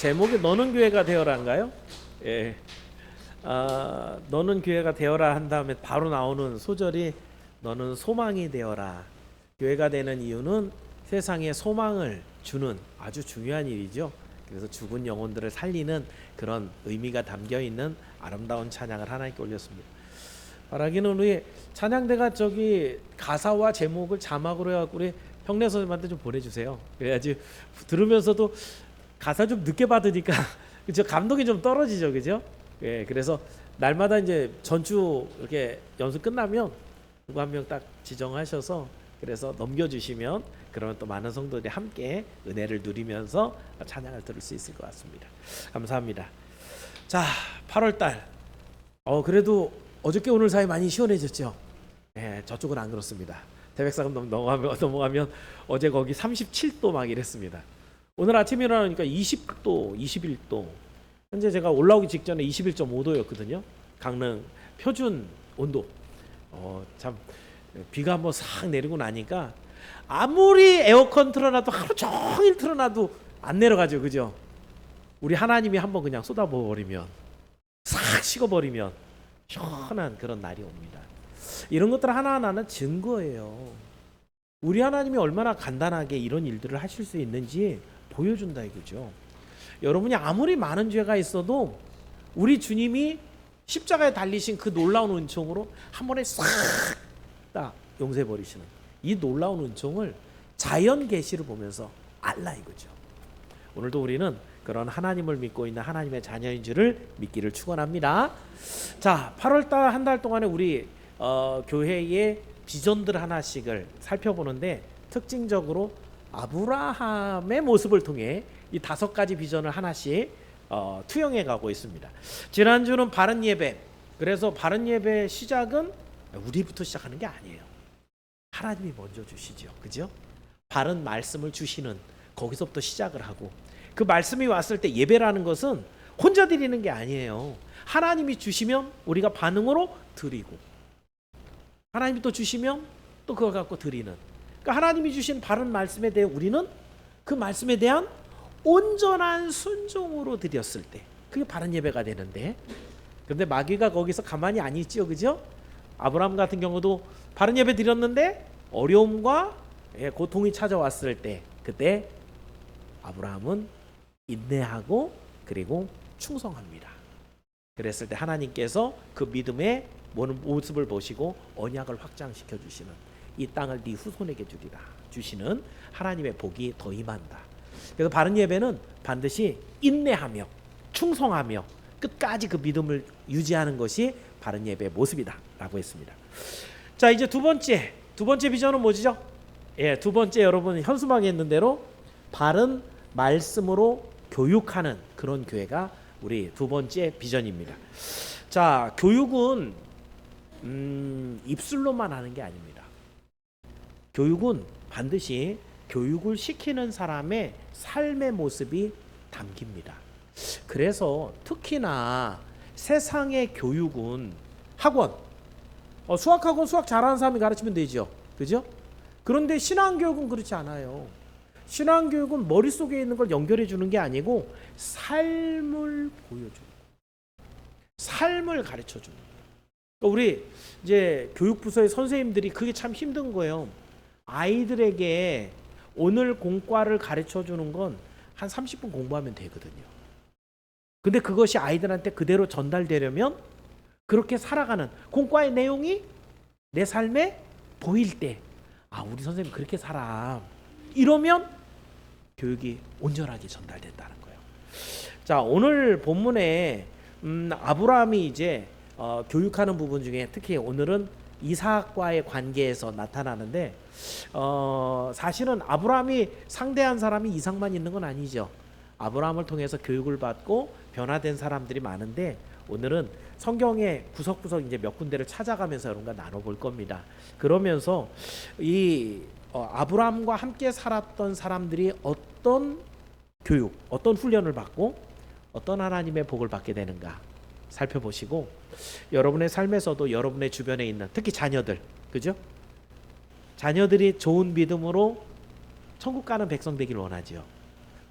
제목이 너는 교회가 되어라인가요? 예. 너는 교회가 되어라 한 다음에 바로 나오는 소절이 너는 소망이 되어라. 교회가 되는 이유는 세상에 소망을 주는 아주 중요한 일이죠. 그래서 죽은 영혼들을 살리는 그런 의미가 담겨 있는 아름다운 찬양을 하나님께 올렸습니다. 바라기는 우리 찬양대가 저기 가사와 제목을 자막으로 해갖고 우리 평래 선생님한테 좀 보내주세요. 그래야지 들으면서도 가사 좀 늦게 받으니까 그죠, 감동이 좀 떨어지죠, 그죠? 예, 그래서 날마다 이제 전주 이렇게 연습 끝나면 누구 한 명 딱 지정하셔서 그래서 넘겨주시면 그러면 또 많은 성도들이 함께 은혜를 누리면서 찬양을 들을 수 있을 것 같습니다. 감사합니다. 자, 8월달. 그래도 어저께 오늘 사이 많이 시원해졌죠. 예, 저쪽은 안 그렇습니다. 태백산금 넘어가면 어제 거기 37도 막 이랬습니다. 오늘 아침에 일어나니까 20도, 21도. 현재 제가 올라오기 직전에 21.5도였거든요. 강릉 표준 온도. 참 비가 한번 싹 내리고 나니까 아무리 에어컨 틀어놔도 하루 종일 틀어놔도 안 내려가죠, 그죠? 우리 하나님이 한번 그냥 쏟아버리면 싹 식어버리면 시원한 그런 날이 옵니다. 이런 것들 하나하나는 증거예요. 우리 하나님이 얼마나 간단하게 이런 일들을 하실 수 있는지 보여준다 이거죠. 여러분이 아무리 많은 죄가 있어도 우리 주님이 십자가에 달리신 그 놀라운 은총으로 한 번에 싹 다 용서해 버리시는 이 놀라운 은총을 자연 계시를 보면서 알라 이거죠. 오늘도 우리는 그런 하나님을 믿고 있는 하나님의 자녀인 줄을 믿기를 축원합니다. 자, 8월달 한 달 동안에 우리 교회의 비전들 하나씩을 살펴보는데 특징적으로 아브라함의 모습을 통해 이 5가지 비전을 하나씩 투영해 가고 있습니다. 지난주는 바른 예배. 그래서 바른 예배 시작은 우리부터 시작하는 게 아니에요. 하나님이 먼저 주시죠. 그죠? 바른 말씀을 주시는 거기서부터 시작을 하고 그 말씀이 왔을 때 예배라는 것은 혼자 드리는 게 아니에요. 하나님이 주시면 우리가 반응으로 드리고 하나님이 또 주시면 또 그걸 갖고 드리는, 그러니까 하나님이 주신 바른 말씀에 대해 우리는 그 말씀에 대한 온전한 순종으로 드렸을 때 그게 바른 예배가 되는데, 그런데 마귀가 거기서 가만히 안 있지요, 그죠? 아브라함 같은 경우도 바른 예배 드렸는데 어려움과 고통이 찾아왔을 때 그때 아브라함은 인내하고 그리고 충성합니다. 그랬을 때 하나님께서 그 믿음의 모습을 보시고 언약을 확장시켜 주시는, 이 땅을 네 후손에게 주리라 주시는 하나님의 복이 더 임한다. 그래서 바른 예배는 반드시 인내하며 충성하며 끝까지 그 믿음을 유지하는 것이 바른 예배의 모습이다 라고 했습니다. 자, 이제 두 번째 비전은 뭐죠? 예, 두 번째 여러분 현수막에 있는 대로 바른 말씀으로 교육하는 그런 교회가 우리 두 번째 비전입니다. 자, 교육은 입술로만 하는 게 아닙니다. 교육은 반드시 교육을 시키는 사람의 삶의 모습이 담깁니다. 그래서 특히나 세상의 교육은 학원, 수학학원 수학 잘하는 사람이 가르치면 되죠, 그죠? 그런데 신앙교육은 그렇지 않아요. 신앙교육은 머릿속에 있는 걸 연결해 주는 게 아니고 삶을 보여주는, 삶을 가르쳐 주는. 우리 이제 교육부서의 선생님들이 그게 참 힘든 거예요. 아이들에게 오늘 공과를 가르쳐 주는 건 한 30분 공부하면 되거든요. 근데 그것이 아이들한테 그대로 전달되려면 그렇게 살아가는 공과의 내용이 내 삶에 보일 때, 우리 선생님 그렇게 살아, 이러면 교육이 온전하게 전달된다는 거예요. 자, 오늘 본문에 아브라함이 이제 교육하는 부분 중에 특히 오늘은 이삭과의 관계에서 나타나는데, 사실은 아브라함이 상대한 사람이 이삭만 있는 건 아니죠. 아브라함을 통해서 교육을 받고 변화된 사람들이 많은데 오늘은 성경의 구석구석 이제 몇 군데를 찾아가면서 여러분과 나눠볼 겁니다. 그러면서 이 아브라함과 함께 살았던 사람들이 어떤 교육, 어떤 훈련을 받고 어떤 하나님의 복을 받게 되는가 살펴보시고, 여러분의 삶에서도 여러분의 주변에 있는 특히 자녀들, 그죠? 자녀들이 좋은 믿음으로 천국 가는 백성 되길 원하죠.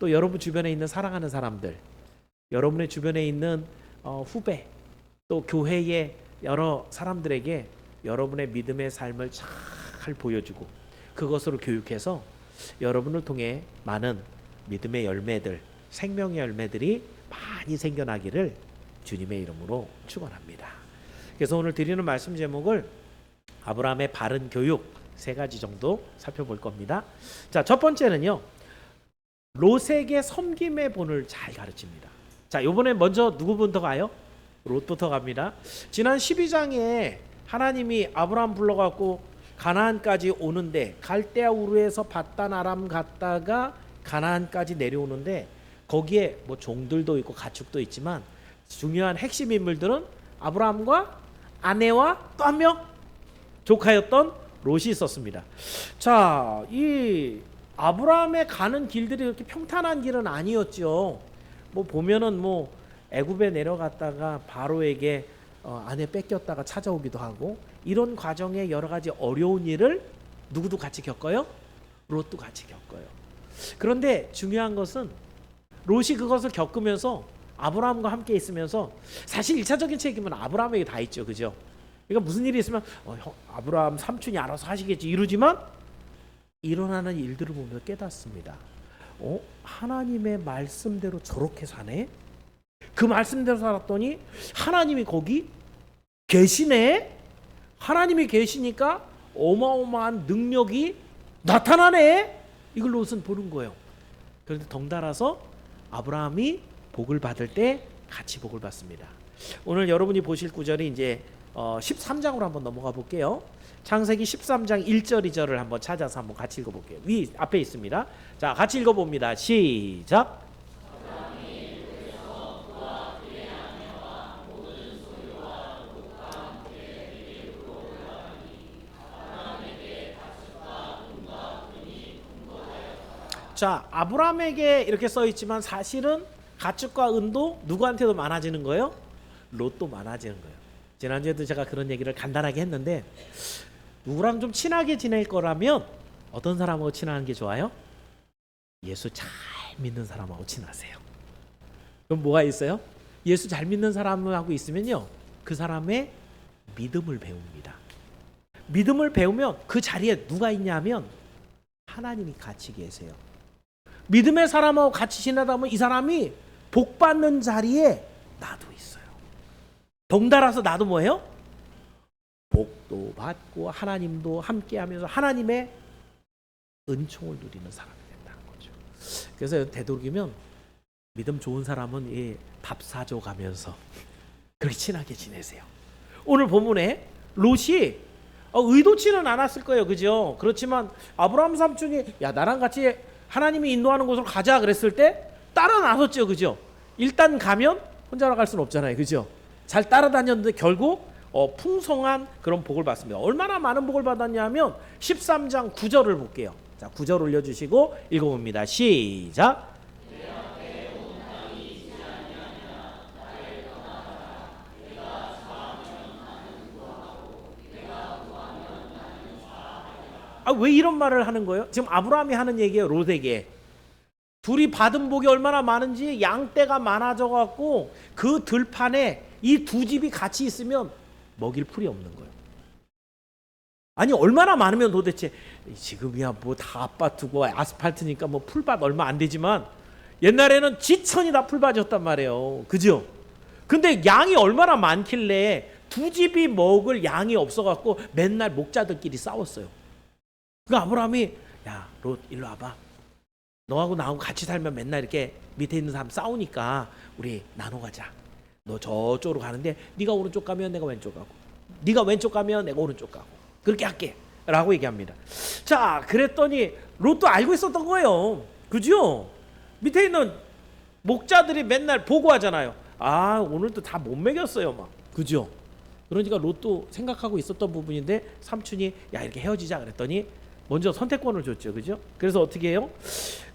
또 여러분 주변에 있는 사랑하는 사람들, 여러분의 주변에 있는 후배, 또 교회의 여러 사람들에게 여러분의 믿음의 삶을 잘 보여주고 그것으로 교육해서 여러분을 통해 많은 믿음의 열매들, 생명의 열매들이 많이 생겨나기를 주님의 이름으로 축원합니다. 그래서 오늘 드리는 말씀 제목을 아브라함의 바른 교육 3가지 정도 살펴볼 겁니다. 자, 첫 번째는요, 롯에게 섬김의 본을 잘 가르칩니다. 자, 이번에 먼저 누구부터 가요? 롯부터 갑니다. 지난 12장에 하나님이 아브라함 불러갖고 가나안까지 오는데 갈대아 우르에서 바단 아람 갔다가 가나안까지 내려오는데 거기에 뭐 종들도 있고 가축도 있지만 중요한 핵심 인물들은 아브라함과 아내와 또 한 명 조카였던 롯이 있었습니다. 자, 이 아브라함의 가는 길들이 그렇게 평탄한 길은 아니었죠. 뭐 보면은 뭐 애굽에 내려갔다가 바로에게 아내 뺏겼다가 찾아오기도 하고 이런 과정에 여러 가지 어려운 일을 누구도 같이 겪어요? 롯도 같이 겪어요. 그런데 중요한 것은 롯이 그것을 겪으면서 아브라함과 함께 있으면서 사실 1차적인 책임은 아브라함에게 다 있죠. 그죠? 그러니까 무슨 일이 있으면 아브라함 삼촌이 알아서 하시겠지 이러지만 일어나는 일들을 보면서 깨닫습니다. 하나님의 말씀대로 저렇게 사네? 그 말씀대로 살았더니 하나님이 거기 계시네? 하나님이 계시니까 어마어마한 능력이 나타나네? 이걸 롯은 보는 거예요. 그런데 덩달아서 아브라함이 복을 받을 때 같이 복을 받습니다. 오늘 여러분이 보실 구절이 이제 13장으로 한번 넘어가 볼게요. 창세기 13장 1절 2절을 한번 찾아서 한번 같이 읽어볼게요. 앞에 있습니다. 자, 같이 읽어봅니다. 시작. 자, 아브라함에게 이렇게 써 있지만 사실은 가축과 은도 누구한테도 많아지는 거예요? 롯도 많아지는 거예요. 지난주에도 제가 그런 얘기를 간단하게 했는데 누구랑 좀 친하게 지낼 거라면 어떤 사람하고 친하는 게 좋아요? 예수 잘 믿는 사람하고 친하세요. 그럼 뭐가 있어요? 예수 잘 믿는 사람하고 있으면요, 그 사람의 믿음을 배웁니다. 믿음을 배우면 그 자리에 누가 있냐면 하나님이 같이 계세요. 믿음의 사람하고 같이 지내다 보면 이 사람이 복 받는 자리에 나도 있어요. 덩달아서 나도 뭐예요? 복도 받고 하나님도 함께하면서 하나님의 은총을 누리는 사람이 된다는 거죠. 그래서 되도록이면 믿음 좋은 사람은 밥 사줘 가면서 그렇게 친하게 지내세요. 오늘 본문에 롯이 의도치는 않았을 거예요. 그죠? 그렇지만 아브라함 삼촌이 야 나랑 같이 하나님이 인도하는 곳으로 가자 그랬을 때 따라 나섰죠. 그죠? 일단 가면 혼자 갈 수는 없잖아요. 그죠? 잘 따라다녔는데 결국 풍성한 그런 복을 받습니다. 얼마나 많은 복을 받았냐면 13장 9절을 볼게요. 자, 9절 올려주시고 읽어봅니다. 시작. 왜 이런 말을 하는 거예요? 지금 아브라함이 하는 얘기예요. 롯에게. 둘이 받은 복이 얼마나 많은지 양떼가 많아져 갖고 그 들판에 이 두 집이 같이 있으면 먹일 풀이 없는 거예요. 아니 얼마나 많으면 도대체 지금이야 뭐 다 아파트고 아스팔트니까 뭐 풀밭 얼마 안 되지만 옛날에는 지천이 다 풀밭이었단 말이에요. 그죠? 근데 양이 얼마나 많길래 두 집이 먹을 양이 없어 갖고 맨날 목자들끼리 싸웠어요. 그러니까 아브라함이 야 롯 일로 와봐. 너하고 나하고 같이 살면 맨날 이렇게 밑에 있는 사람 싸우니까 우리 나눠 가자. 너 저쪽으로 가는데 네가 오른쪽 가면 내가 왼쪽 가고 네가 왼쪽 가면 내가 오른쪽 가고 그렇게 할게 라고 얘기합니다. 자, 그랬더니 롯도 알고 있었던 거예요. 그죠? 밑에 있는 목자들이 맨날 보고하잖아요. 아 오늘도 다 못 먹였어요 막. 그죠? 그러니까 롯도 생각하고 있었던 부분인데 삼촌이 야 이렇게 헤어지자 그랬더니 먼저 선택권을 줬죠. 그죠? 그래서 어떻게 해요?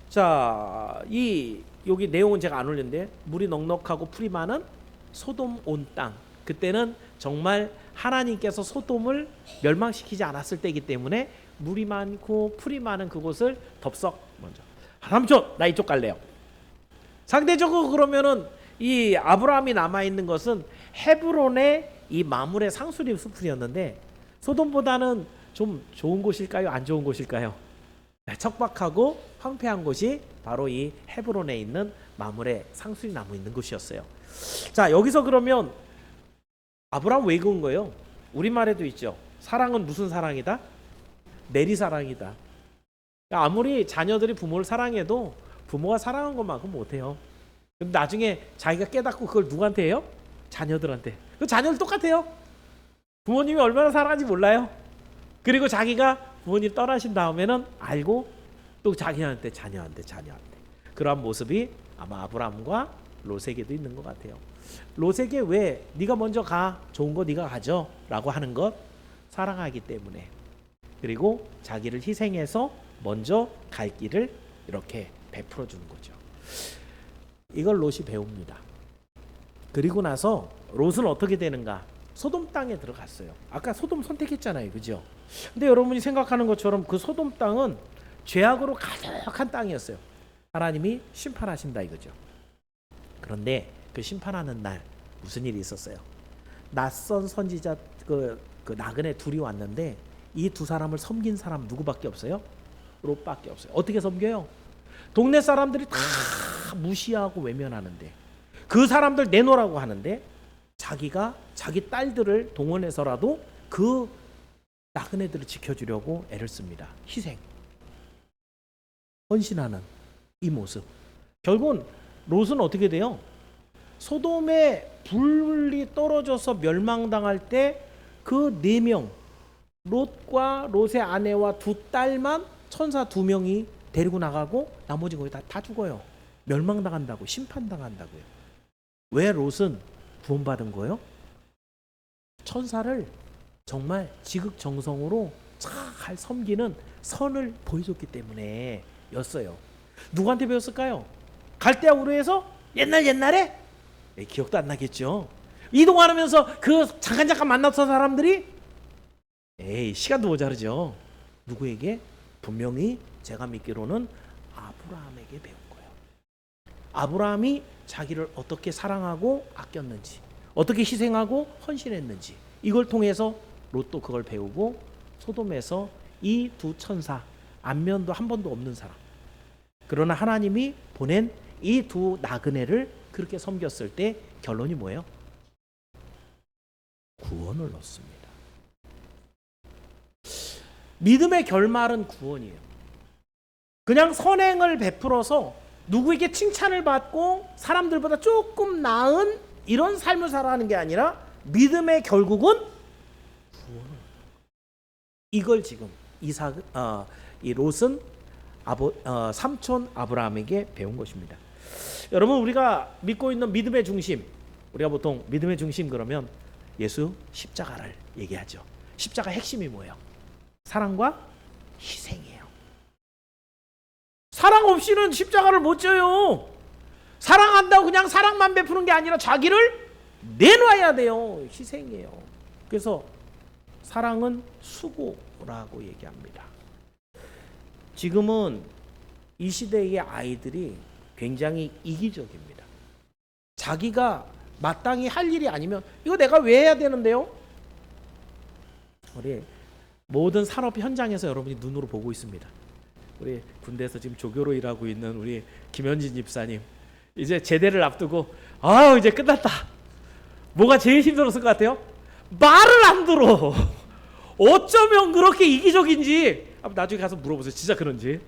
자, 여기 내용은 제가 안 올렸는데 물이 넉넉하고 풀이 많은 소돔 온 땅. 그때는 정말 하나님께서 소돔을 멸망시키지 않았을 때이기 때문에 물이 많고 풀이 많은 그곳을 덥석 먼저 삼촌 나 이쪽 갈래요. 상대적으로 그러면은 이 아브라함이 남아 있는 것은 헤브론의 이 마물의 상수리 수풀이었는데 소돔보다는 좀 좋은 곳일까요? 안 좋은 곳일까요? 척박하고 황폐한 곳이 바로 이 헤브론에 있는 마물의 상수리 나무 있는 곳이었어요. 자, 여기서 그러면 아브라함 왜 그런 거예요? 우리말에도 있죠. 사랑은 무슨 사랑이다? 내리사랑이다. 아무리 자녀들이 부모를 사랑해도 부모가 사랑한 것만큼 못해요. 근데 나중에 자기가 깨닫고 그걸 누구한테 해요? 자녀들한테. 그 자녀들 똑같아요. 부모님이 얼마나 사랑하는지 몰라요. 그리고 자기가 부모님 떠나신 다음에는 알고 또 자기한테 자녀한테 그러한 모습이 아마 아브라함과 롯에게도 있는 것 같아요. 롯에게 왜 네가 먼저 가, 좋은 거 네가 가져 라고 하는 것, 사랑하기 때문에. 그리고 자기를 희생해서 먼저 갈 길을 이렇게 베풀어 주는 거죠. 이걸 롯이 배웁니다. 그리고 나서 롯은 어떻게 되는가? 소돔 땅에 들어갔어요. 아까 소돔 선택했잖아요, 그죠? 근데 여러분이 생각하는 것처럼 그 소돔 땅은 죄악으로 가득한 땅이었어요. 하나님이 심판하신다 이거죠. 그런데 그 심판하는 날 무슨 일이 있었어요? 낯선 선지자 그 나그네 둘이 왔는데 이 두 사람을 섬긴 사람 누구밖에 없어요? 롯밖에 없어요. 어떻게 섬겨요? 동네 사람들이 다 무시하고 외면하는데 그 사람들 내놓으라고 하는데 자기가 자기 딸들을 동원해서라도 그 나그네들을 지켜주려고 애를 씁니다. 희생, 헌신하는 이 모습. 결국은 롯은 어떻게 돼요? 소돔에 불이 떨어져서 멸망당할 때 그 4명, 롯과 롯의 아내와 두 딸만 천사 2명이 데리고 나가고 나머지 거의 다 죽어요. 멸망당한다고, 심판당한다고요. 왜 롯은 구원받은 거예요? 천사를 정말 지극정성으로 잘 섬기는 선을 보여줬기 때문에 였어요. 누구한테 배웠을까요? 갈대아 우르에서 옛날에 기억도 안 나겠죠. 이동하면서 그 잠깐 만났던 사람들이 시간도 모자르죠. 누구에게? 분명히 제가 믿기로는 아브라함에게 배운 거예요. 아브라함이 자기를 어떻게 사랑하고 아꼈는지, 어떻게 희생하고 헌신했는지, 이걸 통해서 롯도 그걸 배우고 소돔에서 이 두 천사, 안면도 한 번도 없는 사람, 그러나 하나님이 보낸 이 두 나그네를 그렇게 섬겼을 때 결론이 뭐예요? 구원을 얻습니다. 믿음의 결말은 구원이에요. 그냥 선행을 베풀어서 누구에게 칭찬을 받고 사람들보다 조금 나은 이런 삶을 살아가는 게 아니라 믿음의 결국은 구원을. 이걸 지금 이 롯은 삼촌 아브라함에게 배운 것입니다. 여러분, 우리가 믿고 있는 믿음의 중심, 우리가 보통 믿음의 중심 그러면 예수 십자가를 얘기하죠. 십자가 핵심이 뭐예요? 사랑과 희생이에요. 사랑 없이는 십자가를 못 져요. 사랑한다고 그냥 사랑만 베푸는 게 아니라 자기를 내놔야 돼요. 희생이에요. 그래서 사랑은 수고라고 얘기합니다. 지금은 이 시대의 아이들이 굉장히 이기적입니다. 자기가 마땅히 할 일이 아니면 이거 내가 왜 해야 되는데요? 우리 모든 산업 현장에서 여러분이 눈으로 보고 있습니다. 우리 군대에서 지금 조교로 일하고 있는 우리 김현진 집사님, 이제 제대를 앞두고 이제 끝났다. 뭐가 제일 힘들었을 것 같아요? 말을 안 들어. 어쩌면 그렇게 이기적인지 나중에 가서 물어보세요. 진짜 그런지.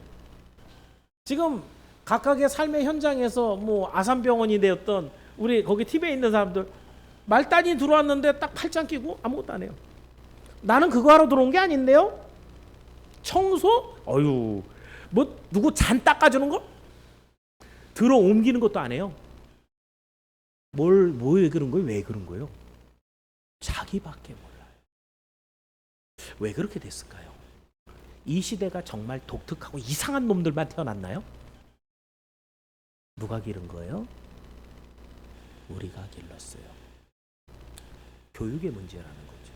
지금 각각의 삶의 현장에서 뭐 아산병원이 되었던 우리 거기 팀에 있는 사람들 말단이 들어왔는데 딱 팔짱 끼고 아무것도 안 해요. 나는 그거 하러 들어온 게 아닌데요? 청소? 뭐 누구 잔 닦아주는 거? 들어 옮기는 것도 안 해요. 왜 그런 거예요? 왜 그런 거예요? 자기밖에 몰라요. 왜 그렇게 됐을까요? 이 시대가 정말 독특하고 이상한 놈들만 태어났나요? 누가 기른 거예요? 우리가 길렀어요. 교육의 문제라는 거죠.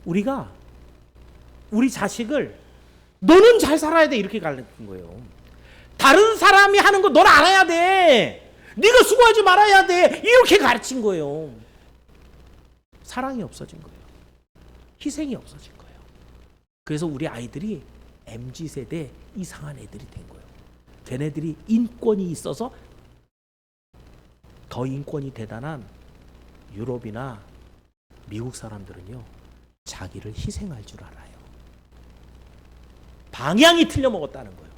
우리가 우리 자식을 너는 잘 살아야 돼 이렇게 가르친 거예요. 다른 사람이 하는 거 넌 알아야 돼. 네가 수고하지 말아야 돼. 이렇게 가르친 거예요. 사랑이 없어진 거예요. 희생이 없어진 거예요. 그래서 우리 아이들이 MZ세대 이상한 애들이 된 거예요. 걔네들이 인권이 있어서 더 인권이 대단한 유럽이나 미국 사람들은요, 자기를 희생할 줄 알아요. 방향이 틀려 먹었다는 거예요.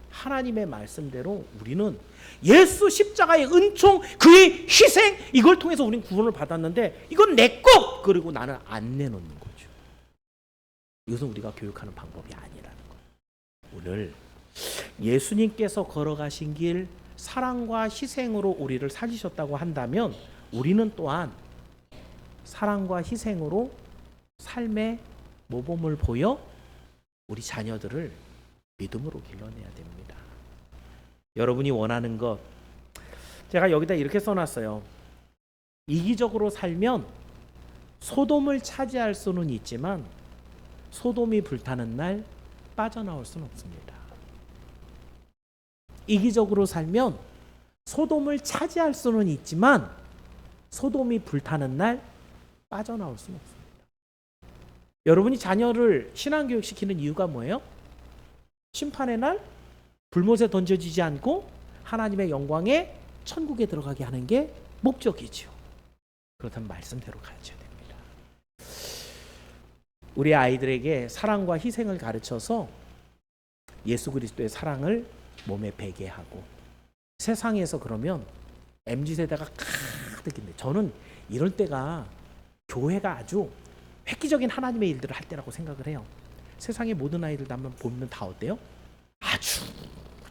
하나님의 말씀대로 우리는 예수 십자가의 은총, 그의 희생, 이걸 통해서 우리는 구원을 받았는데 이건 내 것! 그리고 나는 안 내놓는 거죠. 이것은 우리가 교육하는 방법이 아니라는 거예요. 오늘 예수님께서 걸어가신 길, 사랑과 희생으로 우리를 살리셨다고 한다면 우리는 또한 사랑과 희생으로 삶의 모범을 보여 우리 자녀들을 믿음으로 길러내야 됩니다. 여러분이 원하는 것, 제가 여기다 이렇게 써놨어요. 이기적으로 살면 소돔을 차지할 수는 있지만 소돔이 불타는 날 빠져나올 수는 없습니다. 이기적으로 살면 소돔을 차지할 수는 있지만 소돔이 불타는 날 빠져나올 수는 없습니다. 여러분이 자녀를 신앙교육 시키는 이유가 뭐예요? 심판의 날 불못에 던져지지 않고 하나님의 영광에 천국에 들어가게 하는 게 목적이죠. 그렇다면 말씀대로 가르쳐야 됩니다. 우리 아이들에게 사랑과 희생을 가르쳐서 예수 그리스도의 사랑을 몸에 배게 하고, 세상에서 그러면 MZ세대가 가득인데, 저는 이럴 때가 교회가 아주 획기적인 하나님의 일들을 할 때라고 생각을 해요. 세상의 모든 아이들 한번 보면 다 어때요? 아주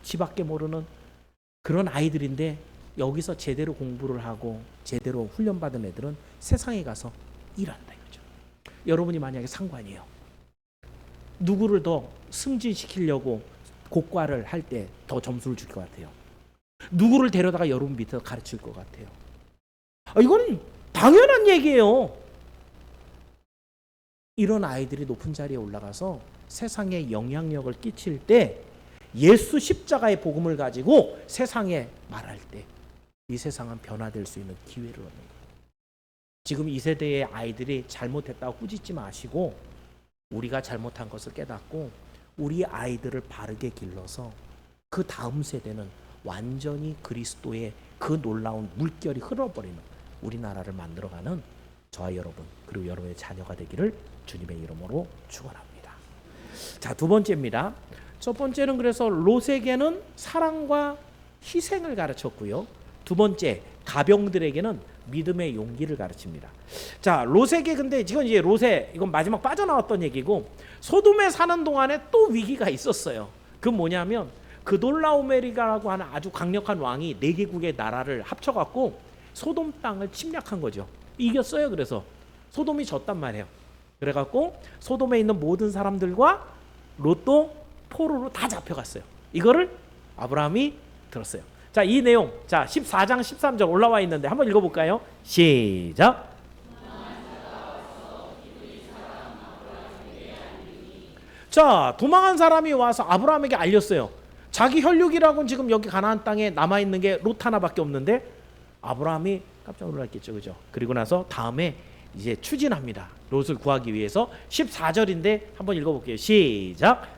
지밖에 모르는 그런 아이들인데 여기서 제대로 공부를 하고 제대로 훈련받은 애들은 세상에 가서 일한다 이거죠. 여러분이 만약에 상관이에요. 누구를 더 승진시키려고 고과를 할 때 더 점수를 줄 것 같아요? 누구를 데려다가 여러분 밑에서 가르칠 것 같아요? 이건 당연한 얘기예요. 이런 아이들이 높은 자리에 올라가서 세상에 영향력을 끼칠 때 예수 십자가의 복음을 가지고 세상에 말할 때 이 세상은 변화될 수 있는 기회를 얻는 거예요. 지금 이 세대의 아이들이 잘못했다고 꾸짖지 마시고 우리가 잘못한 것을 깨닫고 우리 아이들을 바르게 길러서 그 다음 세대는 완전히 그리스도의 그 놀라운 물결이 흘러버리는 우리나라를 만들어가는 저와 여러분 그리고 여러분의 자녀가 되기를 주님의 이름으로 축원합니다. 자, 두 번째입니다. 첫 번째는 그래서 롯에게는 사랑과 희생을 가르쳤고요. 두 번째, 가병들에게는 믿음의 용기를 가르칩니다. 자, 롯에게 근데 지금 이제 롯에 이건 마지막 빠져나왔던 얘기고 소돔에 사는 동안에 또 위기가 있었어요. 그 뭐냐면 그돌라오메리가라고 하는 아주 강력한 왕이 4개국의 나라를 합쳐갖고 소돔 땅을 침략한 거죠. 이겼어요. 그래서 소돔이 졌단 말이에요. 그래갖고 소돔에 있는 모든 사람들과 롯도 포로로 다 잡혀갔어요. 이거를 아브라함이 들었어요. 자, 이 내용, 자 14장 13절 올라와 있는데 한번 읽어볼까요? 시작. 자, 도망한 사람이 와서 아브라함에게 알렸어요. 자기 혈육이라고는 지금 여기 가나안 땅에 남아있는 게 롯 하나밖에 없는데 아브라함이 깜짝 놀랐겠죠. 그죠? 그리고 나서 다음에 이제 추진합니다. 롯을 구하기 위해서 14절인데 한번 읽어볼게요. 시작.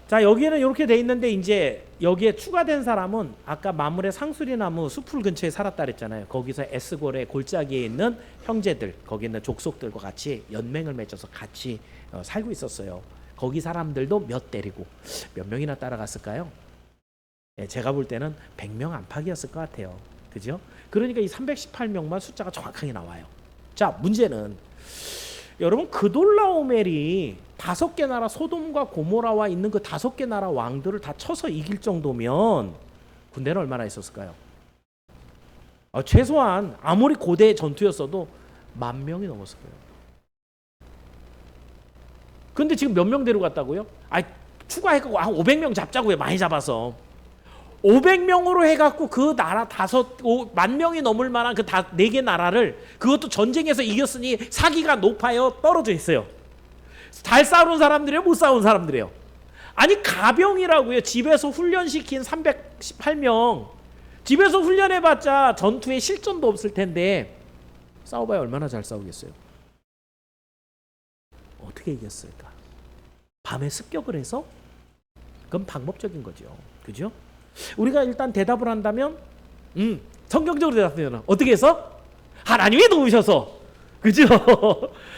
자, 여기에는 이렇게 돼 있는데 이제 여기에 추가된 사람은 아까 마물의 상수리나무 숲풀 근처에 살았다 그랬잖아요. 거기서 에스골의 골짜기에 있는 형제들, 거기 있는 족속들과 같이 연맹을 맺어서 같이 살고 있었어요. 거기 사람들도 몇 데리고 몇 명이나 따라갔을까요? 제가 볼 때는 100명 안팎이었을 것 같아요. 그죠? 그러니까 이 318명만 숫자가 정확하게 나와요. 자, 문제는 여러분 그돌라오멜이 5개 나라 소돔과 고모라와 있는 그 5개 나라 왕들을 다 쳐서 이길 정도면 군대는 얼마나 있었을까요? 최소한 아무리 고대 전투였어도 10,000명이 넘었을 거예요. 근데 지금 몇 명 데려갔다고요? 추가해갖고 한 500명 잡자고요. 많이 잡아서 500명으로 해갖고 그 나라 10,000명이 넘을 만한 그 4개 나라를 그것도 전쟁에서 이겼으니 사기가 높아요? 떨어져 있어요? 잘 싸우는 사람들이에요? 못 싸우는 사람들이에요? 아니 가병이라고요. 집에서 훈련시킨 318명. 집에서 훈련해봤자 전투에 실전도 없을 텐데 싸워봐야 얼마나 잘 싸우겠어요? 어떻게 이겼을까? 밤에 습격을 해서? 그건 방법적인 거죠. 그죠? 우리가 일단 대답을 한다면 성경적으로 대답하면 어떻게 해서? 하나님이 도우셔서. 그죠?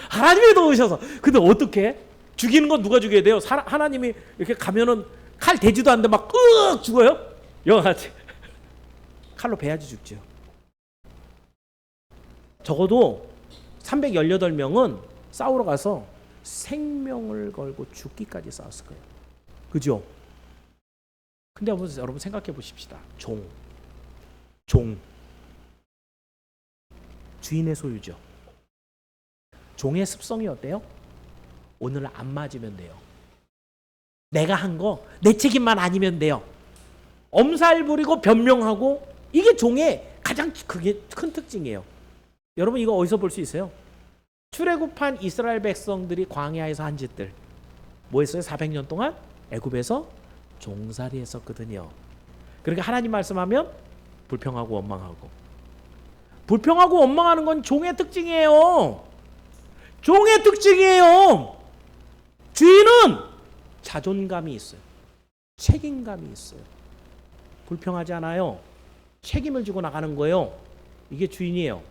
하나님이 도우셔서. 근데 어떻게? 죽이는 건 누가 죽여야 돼요? 하나님이 이렇게 가면은 칼 대지도 않는데 막 끄 죽어요? 영하지. 칼로 베야지 죽죠. 적어도 318명은 싸우러 가서 생명을 걸고 죽기까지 싸웠을 거예요. 그죠? 근데 여러분 생각해 보십시다. 종. 주인의 소유죠. 종의 습성이 어때요? 오늘 안 맞으면 돼요. 내가 한 거 내 책임만 아니면 돼요. 엄살 부리고 변명하고, 이게 종의 가장 그게 큰 특징이에요. 여러분 이거 어디서 볼 수 있어요? 출애굽한 이스라엘 백성들이 광야에서 한 짓들 뭐 했어요? 400년 동안 애굽에서 종살이 했었거든요. 그러니까 하나님 말씀하면 불평하고 원망하고. 불평하고 원망하는 건 종의 특징이에요. 종의 특징이에요. 주인은 자존감이 있어요. 책임감이 있어요. 불평하지 않아요. 책임을 지고 나가는 거예요. 이게 주인이에요.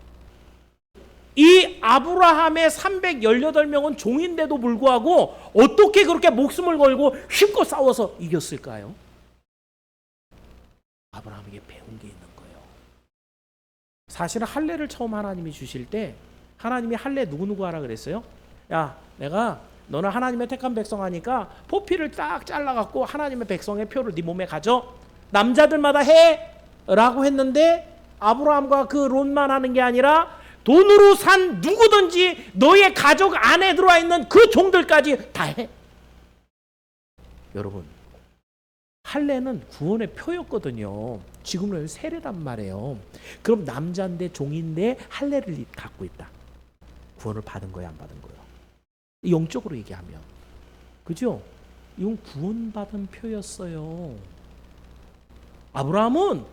이 아브라함의 318명은 종인데도 불구하고 어떻게 그렇게 목숨을 걸고 힘껏 싸워서 이겼을까요? 아브라함에게 배운 게 있는 거예요. 사실은 할례를 처음 하나님이 주실 때 하나님이 할례 누구 하라 그랬어요? 야, 내가 너는 하나님의 택한 백성 하니까 포피를 딱 잘라갖고 하나님의 백성의 표를 네 몸에 가져. 남자들마다 해! 라고 했는데 아브라함과 그 롯만 하는 게 아니라 돈으로 산 누구든지 너의 가족 안에 들어와 있는 그 종들까지 다 해. 여러분, 할례는 구원의 표였거든요. 지금은 세례란 말이에요. 그럼 남자인데 종인데 할례를 갖고 있다. 구원을 받은 거야, 안 받은 거야? 영적으로 얘기하면. 그죠? 이건 구원받은 표였어요. 아브라함은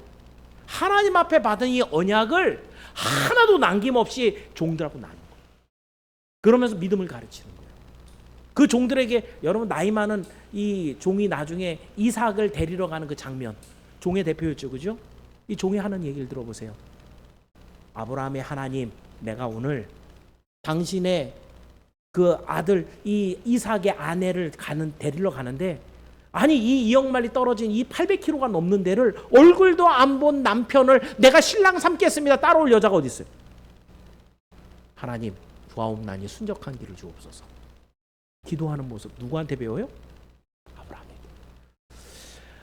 하나님 앞에 받은 이 언약을 하나도 남김없이 종들하고 나눈 거예요. 그러면서 믿음을 가르치는 거예요. 그 종들에게, 여러분 나이 많은 이 종이 나중에 이삭을 데리러 가는 그 장면, 종의 대표였죠. 그죠? 이 종이 하는 얘기를 들어보세요. 아브라함의 하나님, 내가 오늘 당신의 그 아들 이 이삭의 아내를 데리러 가는데, 아니 이 이역말리 떨어진 이 800km가 넘는 데를 얼굴도 안 본 남편을 내가 신랑 삼겠습니다. 따라올 여자가 어디 있어요? 하나님, 구하옵나니 순적한 길을 주옵소서. 기도하는 모습 누구한테 배워요? 아브라함에게.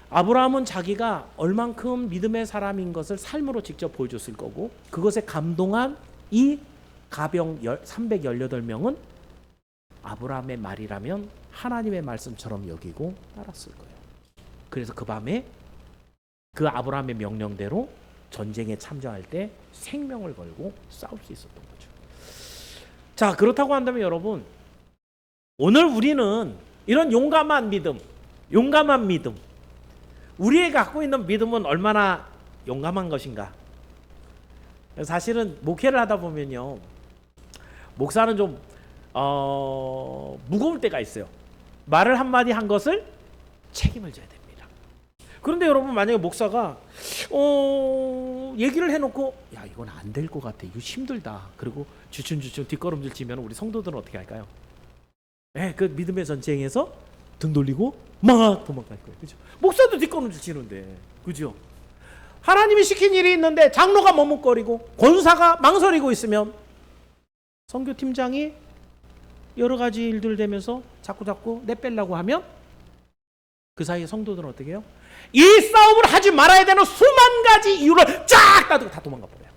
아브라함은 자기가 얼만큼 믿음의 사람인 것을 삶으로 직접 보여줬을 거고, 그것에 감동한 이 가병 318명은 아브라함의 말이라면 하나님의 말씀처럼 여기고 따랐을 거예요. 그래서 그 밤에 그 아브라함의 명령대로 전쟁에 참전할 때 생명을 걸고 싸울 수 있었던 거죠. 자, 그렇다고 한다면 여러분, 오늘 우리는 이런 용감한 믿음, 우리가 갖고 있는 믿음은 얼마나 용감한 것인가? 사실은 목회를 하다 보면요, 목사는 좀 무거울 때가 있어요. 말을 한마디 한 것을 책임을 져야 됩니다. 그런데 여러분, 만약에 목사가 얘기를 해놓고 야, 이건 안 될 것 같아, 이거 힘들다, 그리고 주춤주춤 뒷걸음질 치면 우리 성도들은 어떻게 할까요? 네, 그 믿음의 전쟁에서 등 돌리고 막 도망갈 거예요. 그죠? 목사도 뒷걸음질 치는데, 그죠? 하나님이 시킨 일이 있는데 장로가 머뭇거리고 권사가 망설이고 있으면 선교팀장이 여러 가지 일들 되면서 자꾸 내빼려고 하면 그 사이에 성도들은 어떻게 해요? 이 싸움을 하지 말아야 되는 수만 가지 이유를 쫙 따두고 다 도망가 버려요.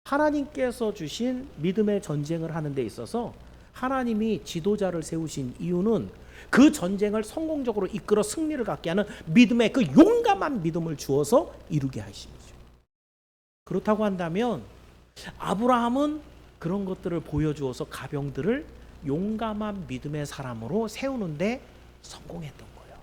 하나님께서 주신 믿음의 전쟁을 하는 데 있어서 하나님이 지도자를 세우신 이유는 그 전쟁을 성공적으로 이끌어 승리를 갖게 하는 믿음의 그 용감한 믿음을 주어서 이루게 하심이죠. 그렇다고 한다면 아브라함은 그런 것들을 보여주어서 가병들을 용감한 믿음의 사람으로 세우는데 성공했던 거예요.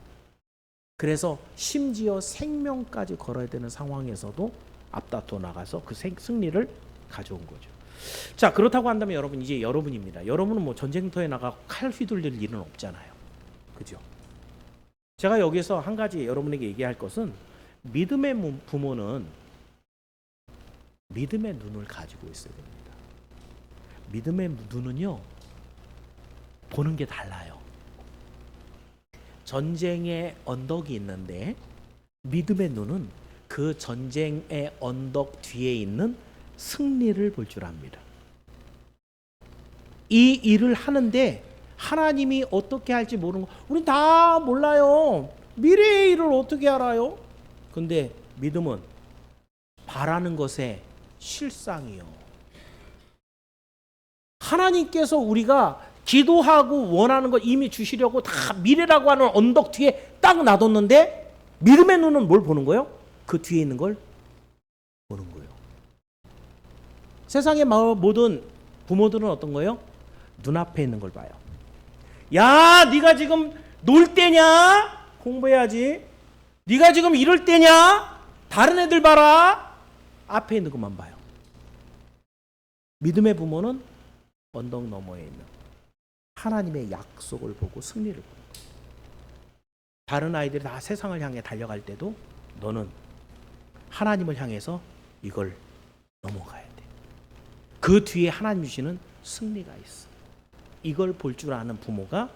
그래서 심지어 생명까지 걸어야 되는 상황에서도 앞다퉈 나가서 그 승리를 가져온 거죠. 자, 그렇다고 한다면 여러분, 이제 여러분입니다. 여러분은 뭐 전쟁터에 나가 칼 휘둘릴 일은 없잖아요. 그죠? 제가 여기서 한 가지 여러분에게 얘기할 것은, 믿음의 부모는 믿음의 눈을 가지고 있어야 됩니다. 믿음의 눈은요, 보는 게 달라요. 전쟁의 언덕이 있는데 믿음의 눈은 그 전쟁의 언덕 뒤에 있는 승리를 볼 줄 압니다. 이 일을 하는데 하나님이 어떻게 할지 모르는 거, 우린 다 몰라요. 미래의 일을 어떻게 알아요? 근데 믿음은 바라는 것의 실상이요. 하나님께서 우리가 기도하고 원하는 것 이미 주시려고 다 미래라고 하는 언덕 뒤에 딱 놔뒀는데, 믿음의 눈은 뭘 보는 거예요? 그 뒤에 있는 걸 보는 거예요. 세상의 모든 부모들은 어떤 거예요? 눈앞에 있는 걸 봐요. 야, 네가 지금 놀 때냐? 공부해야지. 네가 지금 이럴 때냐? 다른 애들 봐라. 앞에 있는 것만 봐요. 믿음의 부모는 언덕 너머에 있는 하나님의 약속을 보고 승리를 보는 거예요. 다른 아이들이 다 세상을 향해 달려갈 때도 너는 하나님을 향해서 이걸 넘어가야 돼. 그 뒤에 하나님 주시는 승리가 있어. 이걸 볼 줄 아는 부모가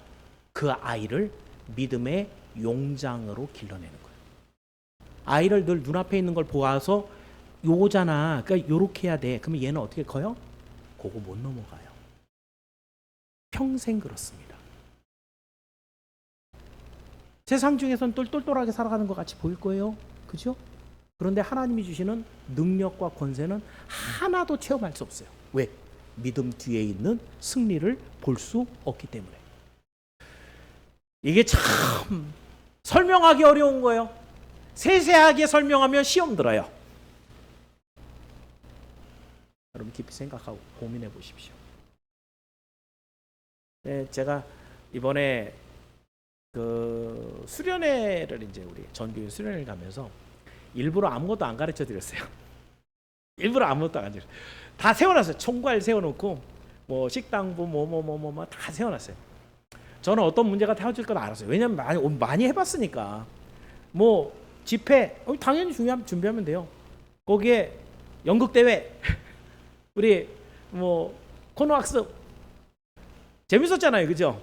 그 아이를 믿음의 용장으로 길러내는 거예요. 아이를 늘 눈앞에 있는 걸 보아서 요거잖아, 그러니까 요렇게 해야 돼. 그러면 얘는 어떻게 커요? 그거 못 넘어가요. 평생 그렇습니다. 세상 중에서는 똘똘하게 살아가는 것 같이 보일 거예요. 그죠? 그런데 하나님이 주시는 능력과 권세는 하나도 체험할 수 없어요. 왜? 믿음 뒤에 있는 승리를 볼 수 없기 때문에. 이게 참 설명하기 어려운 거예요. 세세하게 설명하면 시험 들어요. 여러분 깊이 생각하고 고민해 보십시오. 네, 제가 이번에 그 수련회를 이제 우리 전교회 수련회를 가면서 일부러 아무것도 안 가르쳐 드렸어요. 일부러 아무것도 안 가르쳐. 다 세워놨어요. 총괄 세워놓고 뭐 식당부 뭐 다 세워놨어요. 저는 어떤 문제가 터질 건 알았어요. 왜냐면 많이 해봤으니까. 뭐 집회 당연히 준비하면 돼요. 거기에 연극 대회, 우리 뭐 코너 학습 재밌었잖아요, 그죠?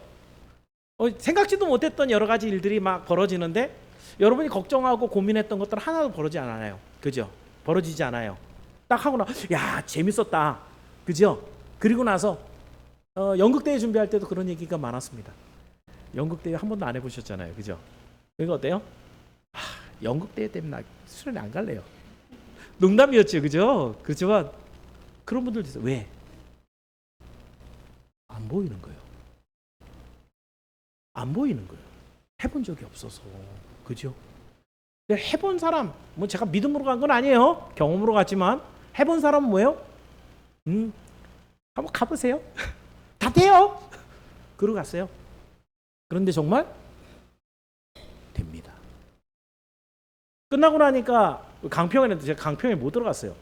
생각지도 못했던 여러 가지 일들이 막 벌어지는데 여러분이 걱정하고 고민했던 것들 하나도 벌어지지 않아요, 그죠? 벌어지지 않아요. 딱 하고 야 재밌었다, 그죠? 그리고 나서 연극 대회 준비할 때도 그런 얘기가 많았습니다. 연극 대회 한 번도 안 해보셨잖아요, 그죠? 이거 어때요? 연극 대회 때문에 나 수련회 안 갈래요. 농담이었죠, 그죠? 그렇지만 그런 분들도 있어요. 왜? 안 보이는 거예요. 안 보이는 거예요. 해본 적이 없어서, 그죠? 해본 사람, 뭐 제가 믿음으로 간 건 아니에요. 경험으로 갔지만 해본 사람은 뭐예요? 한번 가보세요. 다 돼요. 그러고 갔어요. 그런데 정말 됩니다. 끝나고 나니까 강평에는 제가 강평에 못 들어갔어요.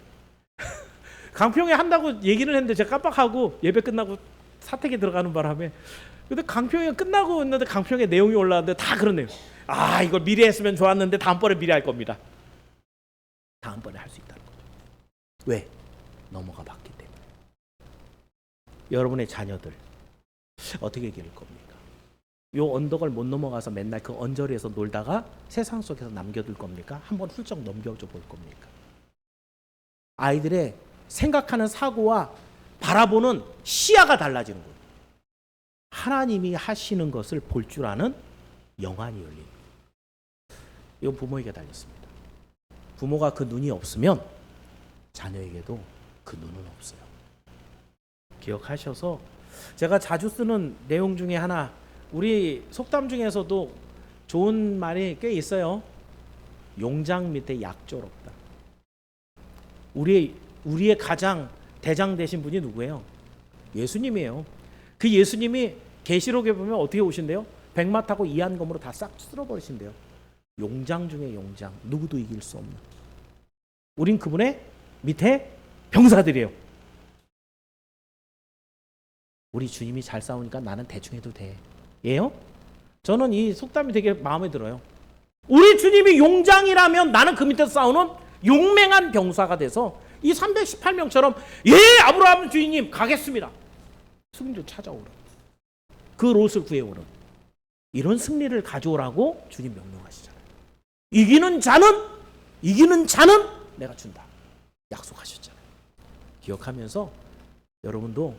강평에 한다고 얘기를 했는데 제가 깜빡하고 예배 끝나고 사택에 들어가는 바람에, 근데 강평이 끝나고 있는데 강평에 내용이 올라왔는데 다 그러네요. 이걸 미리 했으면 좋았는데 다음번에 미리 할 겁니다. 다음번에 할 수 있다는 거예요. 왜? 넘어가 봤기 때문에. 여러분의 자녀들 어떻게 기를 겁니까? 요 언덕을 못 넘어가서 맨날 그 언저리에서 놀다가 세상 속에서 남겨둘 겁니까? 한번 훌쩍 넘겨줘 볼 겁니까? 아이들의 생각하는 사고와 바라보는 시야가 달라지는 거예요. 하나님이 하시는 것을 볼 줄 아는 영안이 열리는 거예요. 이건 부모에게 달렸습니다. 부모가 그 눈이 없으면 자녀에게도 그 눈은 없어요. 기억하셔서 제가 자주 쓰는 내용 중에 하나, 우리 속담 중에서도 좋은 말이 꽤 있어요. 용장 밑에 약조롭다. 우리의 가장 대장 되신 분이 누구예요? 예수님이에요. 그 예수님이 계시록에 보면 어떻게 오신대요? 백마 타고 이한검으로 다 싹 쓸어버리신대요. 용장 중에 용장, 누구도 이길 수 없는. 우린 그분의 밑에 병사들이에요. 우리 주님이 잘 싸우니까 나는 대충 해도 돼. 예요? 저는 이 속담이 되게 마음에 들어요. 우리 주님이 용장이라면 나는 그 밑에서 싸우는 용맹한 병사가 돼서 이 318명처럼 예, 아브라함 주인님 가겠습니다. 승리를 찾아오라. 그 롯을 구해오라. 이런 승리를 가져오라고 주님 명령하시잖아요. 이기는 자는 내가 준다. 약속하셨잖아요. 기억하면서 여러분도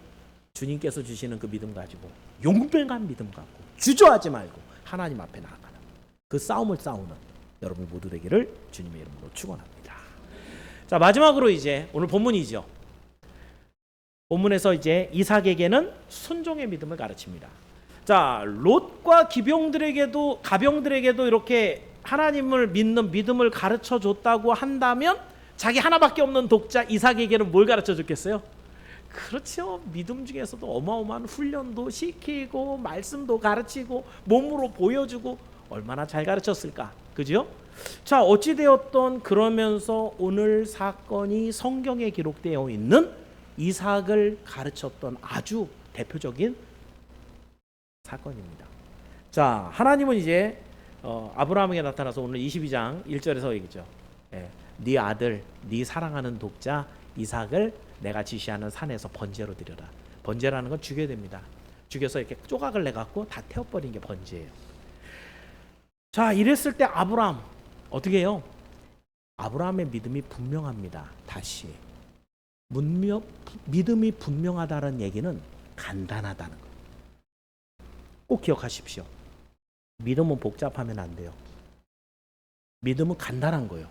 주님께서 주시는 그 믿음 가지고 용맹한 믿음 갖고 주저하지 말고 하나님 앞에 나아가는 그 싸움을 싸우는 여러분 모두 되기를 주님의 이름으로 축원합니다. 자, 마지막으로 이제 오늘 본문이죠. 본문에서 이제 이삭에게는 순종의 믿음을 가르칩니다. 자, 롯과 가병들에게도 이렇게 하나님을 믿는 믿음을 가르쳐 줬다고 한다면 자기 하나밖에 없는 독자 이삭에게는 뭘 가르쳐 줬겠어요? 그렇죠. 믿음 중에서도 어마어마한 훈련도 시키고 말씀도 가르치고 몸으로 보여주고 얼마나 잘 가르쳤을까. 그죠? 자, 어찌되었던 그러면서 오늘 사건이 성경에 기록되어 있는 이삭을 가르쳤던 아주 대표적인 사건입니다. 자, 하나님은 이제 아브라함에게 나타나서 오늘 22장 1절에서 얘기죠. 네 아들, 네 사랑하는 독자 이삭을 내가 지시하는 산에서 번제로 드려라. 번제라는 건 죽여야 됩니다. 죽여서 이렇게 조각을 내갖고 다 태워버린 게 번제예요. 자, 이랬을 때 아브라함 어떻게 해요? 아브라함의 믿음이 분명합니다. 다시 믿음이 분명하다는 얘기는 간단하다는 거예요. 꼭 기억하십시오. 믿음은 복잡하면 안 돼요. 믿음은 간단한 거예요.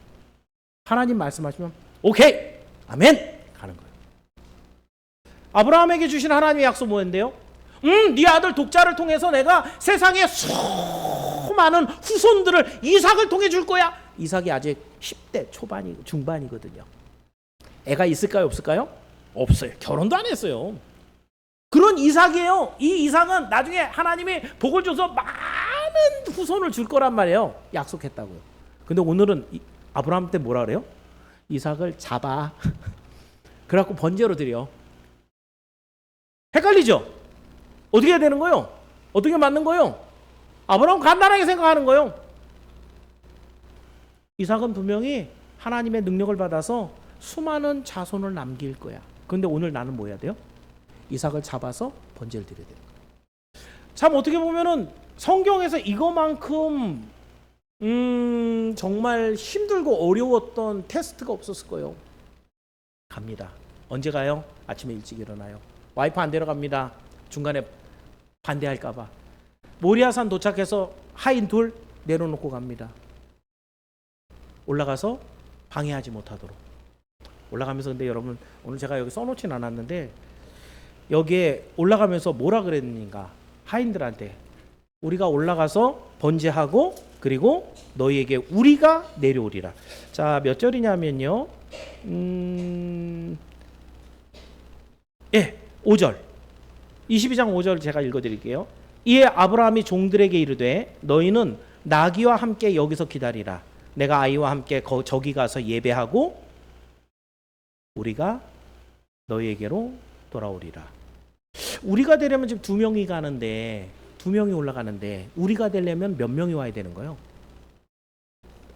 하나님 말씀하시면 오케이, 아멘 가는 거예요. 아브라함에게 주신 하나님의 약속 뭐였는데요? 네 아들 독자를 통해서 내가 세상에 수많은 후손들을 이삭을 통해 줄 거야. 이삭이 아직 10대 중반이거든요. 애가 있을까요, 없을까요? 없어요. 결혼도 안 했어요. 그런 이삭이에요. 이 이삭은 나중에 하나님이 복을 줘서 많은 후손을 줄 거란 말이에요. 약속했다고요. 근데 오늘은 아브라함 때 뭐라 그래요? 이삭을 잡아. 그래갖고 번제로 드려. 헷갈리죠? 어떻게 해야 되는 거예요? 어떻게 맞는 거예요? 아브라함 간단하게 생각하는 거예요. 이삭은 분명히 하나님의 능력을 받아서 수많은 자손을 남길 거야. 그런데 오늘 나는 뭐 해야 돼요? 이삭을 잡아서 번제를 드려야 돼요. 참 어떻게 보면은 성경에서 이거만큼 정말 힘들고 어려웠던 테스트가 없었을 거예요. 갑니다. 언제 가요? 아침에 일찍 일어나요. 와이프 안 데려갑니다. 중간에 반대할까봐. 모리아산 도착해서 하인 둘 내려놓고 갑니다. 올라가서 방해하지 못하도록. 올라가면서 근데 여러분 오늘 제가 여기 써놓진 않았는데 여기에 올라가면서 뭐라 그랬는가? 하인들한테 우리가 올라가서 번제하고 그리고 너희에게 우리가 내려오리라. 자, 몇 절이냐면요. 5절. 22장 5절 제가 읽어드릴게요. 이에 아브라함이 종들에게 이르되 너희는 나귀와 함께 여기서 기다리라. 내가 아이와 함께 저기 가서 예배하고 우리가 너희에게로 돌아오리라. 우리가 되려면 지금 2명이 가는데 2명이 올라가는데 우리가 되려면 몇 명이 와야 되는 거예요?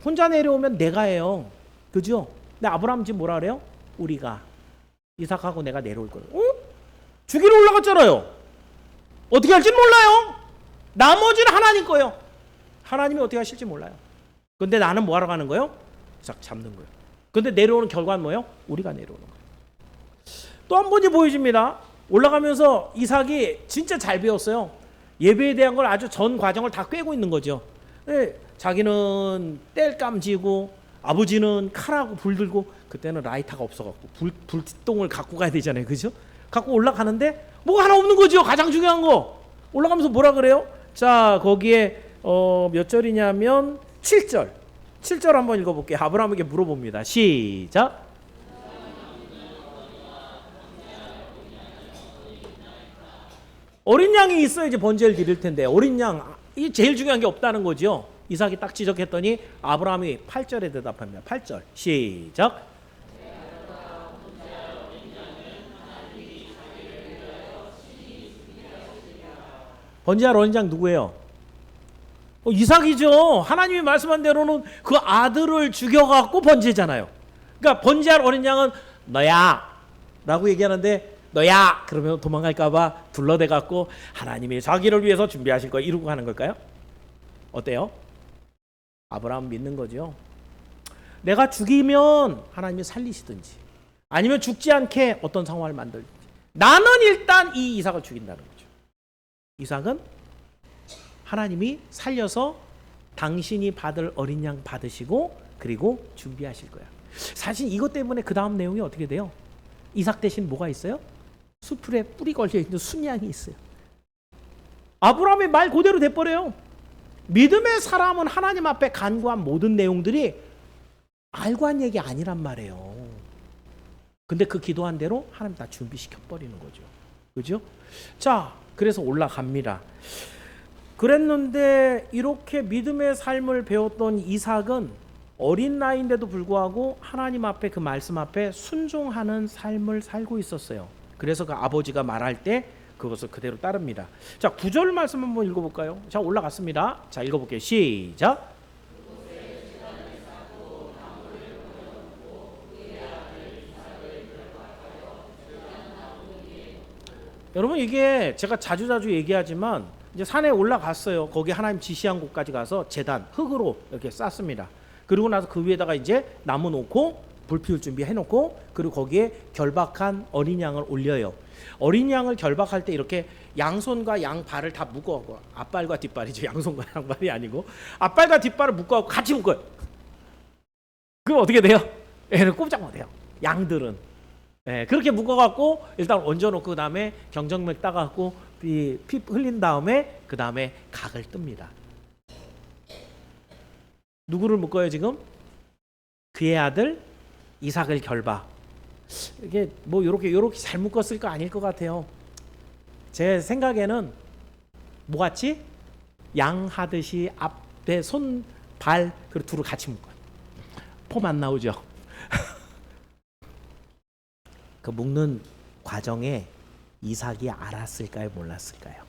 혼자 내려오면 내가 해요. 그죠? 근데 아브라함 지금 뭐라 그래요? 우리가 이삭하고 내가 내려올 거예요. 죽이러 올라갔잖아요. 어떻게 할지 몰라요. 나머지는 하나님 거예요. 하나님이 어떻게 하실지 몰라요. 근데 나는 뭐 하러 가는 거예요? 이삭 잡는 거예요. 근데 내려오는 결과는 뭐예요? 우리가 내려오는 거예요. 또 한 번이 보여집니다. 올라가면서 이삭이 진짜 잘 배웠어요. 예배에 대한 걸 아주 전 과정을 다 꿰고 있는 거죠. 자기는 땔감 지고 아버지는 칼하고 불 들고 그때는 라이터가 없어갖고 불똥을 갖고 가야 되잖아요. 그죠? 갖고 올라가는데 뭐가 하나 없는 거죠. 가장 중요한 거. 올라가면서 뭐라 그래요? 자, 거기에 몇 절이냐면 7절. 7절 한번 읽어볼게요. 아브라함에게 물어봅니다. 시작. 어린 양이 있어야지 번제를 드릴 텐데 어린 양, 이 제일 중요한 게 없다는 거죠. 이삭이 딱 지적했더니 아브라함이 8절에 대답합니다. 8절 시작. 번제할 어린 양 누구예요? 이삭이죠. 하나님이 말씀한 대로는 그 아들을 죽여갖고 번제잖아요. 그러니까 번제할 어린 양은 너야 라고 얘기하는데 너야 그러면 도망갈까봐 둘러대갖고 하나님이 자기를 위해서 준비하실 거 이러고 하는 걸까요? 어때요? 아브라함 믿는 거죠. 내가 죽이면 하나님이 살리시든지 아니면 죽지 않게 어떤 상황을 만들든지 나는 일단 이 이삭을 죽인다는 거죠. 이삭은 하나님이 살려서 당신이 받을 어린 양 받으시고 그리고 준비하실 거야. 사실 이것 때문에 그 다음 내용이 어떻게 돼요? 이삭 대신 뭐가 있어요? 수풀에 뿔이 걸려있는 순양이 있어요. 아브라함의 말 그대로 돼버려요. 믿음의 사람은 하나님 앞에 간구한 모든 내용들이 알고 한 얘기 아니란 말이에요. 근데 그 기도한 대로 하나님 다 준비시켜버리는 거죠. 그죠? 자, 그래서 올라갑니다. 그랬는데 이렇게 믿음의 삶을 배웠던 이삭은 어린 나이인데도 불구하고 하나님 앞에 그 말씀 앞에 순종하는 삶을 살고 있었어요. 그래서 그 아버지가 말할 때 그것을 그대로 따릅니다. 자, 9절 말씀 한번 읽어볼까요? 자, 올라갔습니다. 자, 읽어볼게요. 시작. 여러분 이게 제가 자주자주 얘기하지만 이제 산에 올라갔어요. 거기 하나님 지시한 곳까지 가서 제단 흙으로 이렇게 쌌습니다. 그리고 나서 그 위에다가 이제 나무 놓고 불 피울 준비해 놓고 그리고 거기에 결박한 어린 양을 올려요. 어린 양을 결박할 때 이렇게 양손과 양발을 다 묶어갖고 앞발과 뒷발이죠. 양손과 양발이 아니고 앞발과 뒷발을 묶어갖고 같이 묶어요. 그럼 어떻게 돼요? 얘는 꼼짝 못해요. 양들은 그렇게 묶어갖고 일단 얹어놓고 그 다음에 경정맥 따갖고 피 흘린 다음에 그 다음에 각을 뜹니다. 누구를 묶어요 지금? 그의 아들 이삭을 결박. 이게 뭐 요렇게 잘 묶었을 거 아닐 것 같아요. 제 생각에는 뭐같이 양 하듯이 앞에 손, 발 그리고 둘을 같이 묶어요. 폼 안 나오죠? 그 묶는 과정에 이삭이 알았을까요? 몰랐을까요?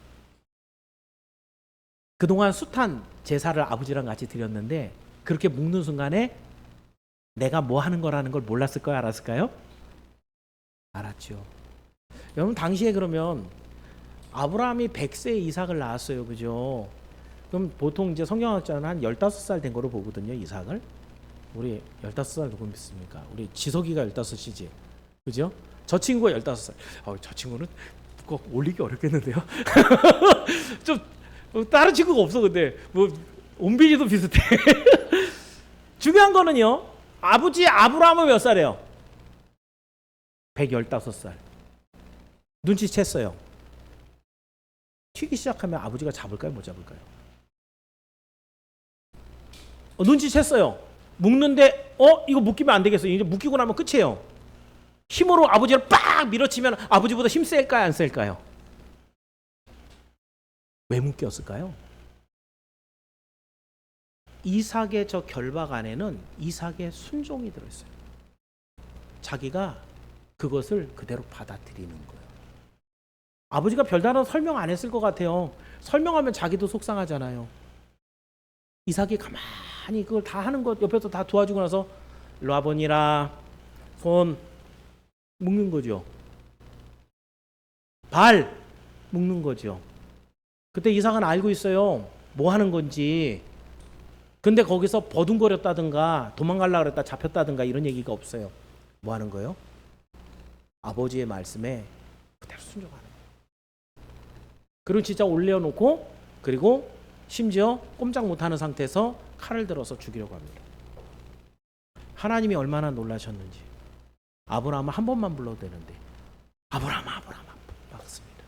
그동안 숱한 제사를 아버지랑 같이 드렸는데 그렇게 묶는 순간에 내가 뭐 하는 거라는 걸 몰랐을까요? 알았을까요? 알았죠. 여러분 당시에 그러면 아브라함이 100세에 이삭을 낳았어요. 그죠? 그럼 보통 이제 성경학자는 한 15살 된 거로 보거든요. 이삭을. 우리 15살 누구 믿습니까? 우리 지석이가 15이지. 그죠? 저 친구가 15살. 저 친구는 꼭 올리기 어렵겠는데요. 좀 다른 친구가 없어. 근데 뭐 온빈이도 비슷해. 중요한 거는요. 아버지 아브라함은 몇 살이에요? 115살. 눈치챘어요. 튀기 시작하면 아버지가 잡을까요? 못 잡을까요? 눈치챘어요. 묶는데 이거 묶이면 안 되겠어. 이제 묶이고 나면 끝이에요. 힘으로 아버지를 빡 밀어치면 아버지보다 힘 셀까요? 안 셀까요? 왜 묶였을까요? 이삭의 저 결박 안에는 이삭의 순종이 들어있어요. 자기가 그것을 그대로 받아들이는 거예요. 아버지가 별다른 설명 안 했을 것 같아요. 설명하면 자기도 속상하잖아요. 이삭이 가만히 그걸 다 하는 것 옆에서 다 도와주고 나서 일로 와보니라 손 묶는 거죠. 발 묶는 거죠. 그때 이삭은 알고 있어요. 뭐 하는 건지. 근데 거기서 버둥거렸다든가 도망가려고 그랬다 잡혔다든가 이런 얘기가 없어요. 뭐 하는 거예요? 아버지의 말씀에 그대로 순종하는 거예요. 그리고 진짜 올려놓고 그리고 심지어 꼼짝 못하는 상태에서 칼을 들어서 죽이려고 합니다. 하나님이 얼마나 놀라셨는지. 아브라함은 한 번만 불러도 되는데 아브라함 막습니다.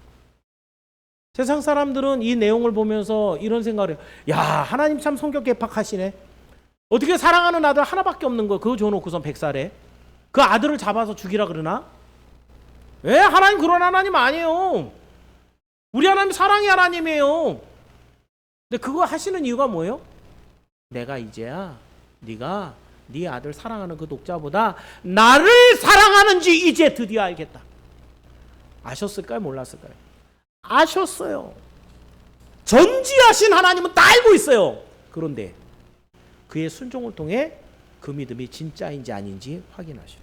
세상 사람들은 이 내용을 보면서 이런 생각을 해요. 야, 하나님 참 성격 개팍하시네. 어떻게 사랑하는 아들 하나밖에 없는 거 그거 줘놓고선 100살에 그 아들을 잡아서 죽이라 그러나? 왜? 하나님 그런 하나님 아니에요. 우리 하나님 사랑의 하나님이에요. 근데 그거 하시는 이유가 뭐예요? 내가 이제야 네가 네 아들 사랑하는 그 독자보다 나를 사랑하는지 이제 드디어 알겠다. 아셨을까요? 몰랐을까요? 아셨어요. 전지하신 하나님은 다 알고 있어요. 그런데 그의 순종을 통해 그 믿음이 진짜인지 아닌지 확인하셔요.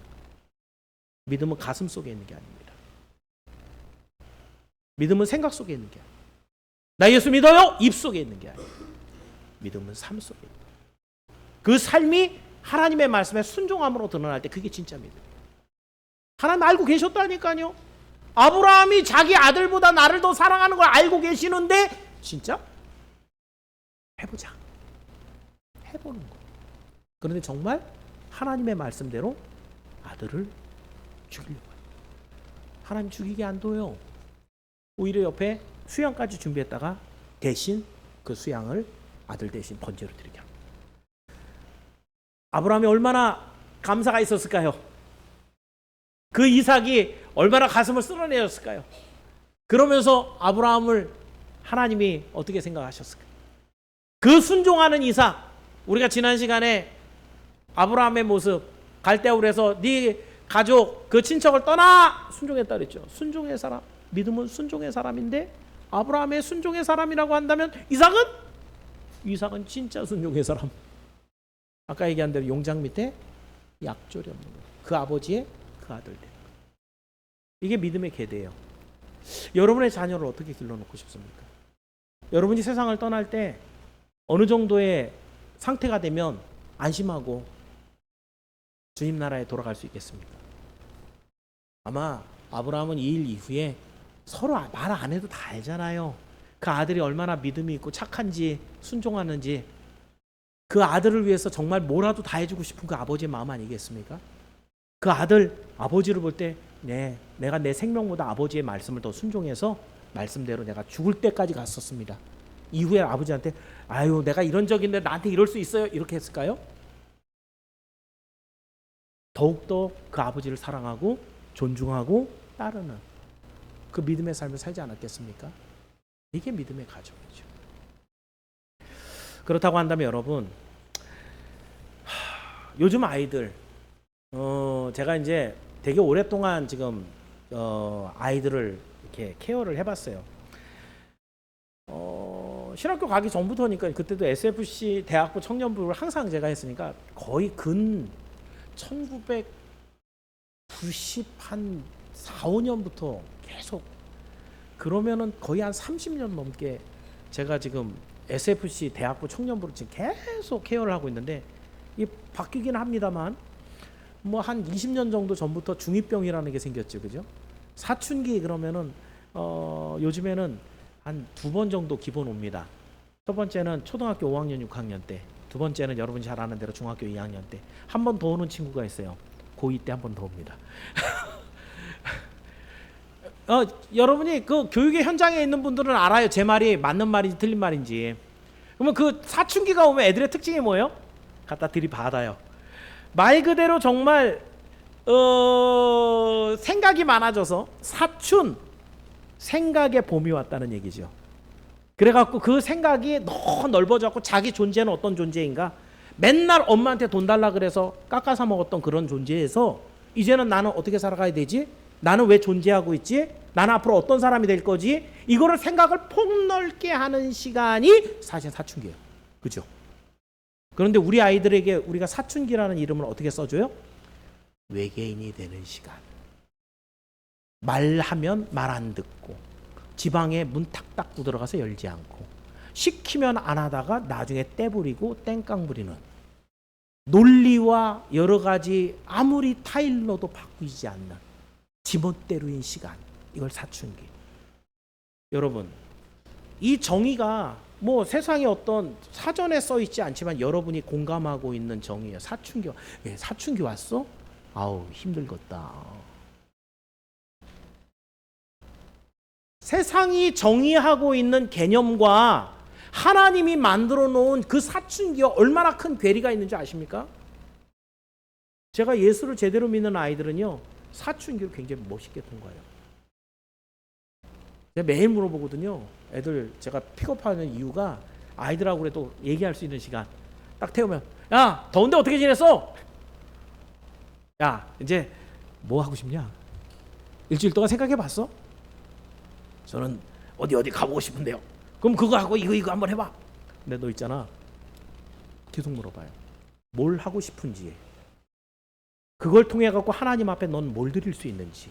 믿음은 가슴 속에 있는 게 아닙니다. 믿음은 생각 속에 있는 게 아니에요. 나 예수 믿어요? 입 속에 있는 게 아니에요. 믿음은 삶 속에 있는 거예요. 그 삶이 하나님의 말씀에 순종함으로 드러날 때 그게 진짜 믿음이에요. 하나님 알고 계셨다니까요. 아브라함이 자기 아들보다 나를 더 사랑하는 걸 알고 계시는데 진짜 해보자. 해보는 거. 그런데 정말 하나님의 말씀대로 아들을 죽이려고 해요. 하나님 죽이게 안 둬요. 오히려 옆에 수양까지 준비했다가 대신 그 수양을 아들 대신 번제로 드리게 합니다. 아브라함이 얼마나 감사가 있었을까요? 그 이삭이 얼마나 가슴을 쓸어내었을까요? 그러면서 아브라함을 하나님이 어떻게 생각하셨을까요? 그 순종하는 이삭, 우리가 지난 시간에 아브라함의 모습 갈대아울에서 네 가족 그 친척을 떠나 순종했다 그랬죠. 순종의 사람, 믿음은 순종의 사람인데 아브라함의 순종의 사람이라고 한다면 이삭은 진짜 순종의 사람. 아까 얘기한 대로 용장 밑에 약졸이 없는 거예요. 그 아버지의 그 아들 된 거예요. 이게 믿음의 계대예요. 여러분의 자녀를 어떻게 길러놓고 싶습니까? 여러분이 세상을 떠날 때 어느 정도의 상태가 되면 안심하고 주님 나라에 돌아갈 수 있겠습니까? 아마 아브라함은 이 일 이후에 서로 말 안 해도 다 알잖아요. 그 아들이 얼마나 믿음이 있고 착한지 순종하는지. 그 아들을 위해서 정말 뭐라도 다 해주고 싶은 그 아버지의 마음 아니겠습니까? 그 아들 아버지를 볼 때 내가 내 생명보다 아버지의 말씀을 더 순종해서 말씀대로 내가 죽을 때까지 갔었습니다. 이후에 아버지한테 아유 내가 이런 적인데 나한테 이럴 수 있어요? 이렇게 했을까요? 더욱더 그 아버지를 사랑하고 존중하고 따르는 그 믿음의 삶을 살지 않았겠습니까? 이게 믿음의 가정이죠. 그렇다고 한다면 여러분 요즘 아이들 제가 이제 되게 오랫동안 지금 아이들을 이렇게 케어를 해봤어요. 신학교 가기 전부터니까 그때도 SFC 대학부 청년부를 항상 제가 했으니까 거의 근 1990한 4, 5년부터 계속 그러면은 거의 한 30년 넘게 제가 지금 SFC 대학부 청년부를 지금 계속 케어를 하고 있는데 이 바뀌긴 합니다만 뭐 한 20년 정도 전부터 중2병이라는 게 생겼죠, 그죠? 사춘기 그러면은 요즘에는 한 2번 정도 기본 옵니다. 첫 번째는 초등학교 5학년, 6학년 때, 두 번째는 여러분이 잘 아는 대로 중학교 2학년 때, 한 번 더 오는 친구가 있어요. 고2 때 한 번 더 옵니다. 여러분이 그 교육의 현장에 있는 분들은 알아요. 제 말이 맞는 말인지 틀린 말인지. 그러면 그 사춘기가 오면 애들의 특징이 뭐예요? 갖다 들이받아요. 말 그대로 정말 생각이 많아져서 사춘 생각의 봄이 왔다는 얘기죠. 그래갖고 그 생각이 너무 넓어져갖고 자기 존재는 어떤 존재인가? 맨날 엄마한테 돈 달라 그래서 깎아서 먹었던 그런 존재에서 이제는 나는 어떻게 살아가야 되지? 나는 왜 존재하고 있지? 나는 앞으로 어떤 사람이 될 거지? 이거를 생각을 폭넓게 하는 시간이 사실 사춘기예요. 그죠? 그런데 우리 아이들에게 우리가 사춘기라는 이름을 어떻게 써줘요? 외계인이 되는 시간. 말하면 말 안 듣고 지방에 문 탁 닫고 들어가서 열지 않고 시키면 안 하다가 나중에 떼부리고 땡깡 부리는 논리와 여러 가지 아무리 타일러도 바꾸지 않는 지멋대로인 시간. 이걸 사춘기. 여러분 이 정의가 뭐 세상에 어떤 사전에 써 있지 않지만 여러분이 공감하고 있는 정의예요. 사춘기. 사춘기 왔어? 아우 힘들겠다. 세상이 정의하고 있는 개념과 하나님이 만들어 놓은 그 사춘기가 얼마나 큰 괴리가 있는지 아십니까? 제가 예수를 제대로 믿는 아이들은요, 사춘기를 굉장히 멋있게 통과해요. 제가 매일 물어보거든요. 애들 제가 픽업하는 이유가 아이들하고 그래도 얘기할 수 있는 시간. 딱 태우면, 야, 더운데 어떻게 지냈어? 야, 이제 뭐 하고 싶냐? 일주일 동안 생각해 봤어? 저는 어디 가보고 싶은데요. 그럼 그거 하고 이거 한번 해봐. 근데 너 있잖아, 계속 물어봐요. 뭘 하고 싶은지, 그걸 통해 갖고 하나님 앞에 넌 뭘 드릴 수 있는지,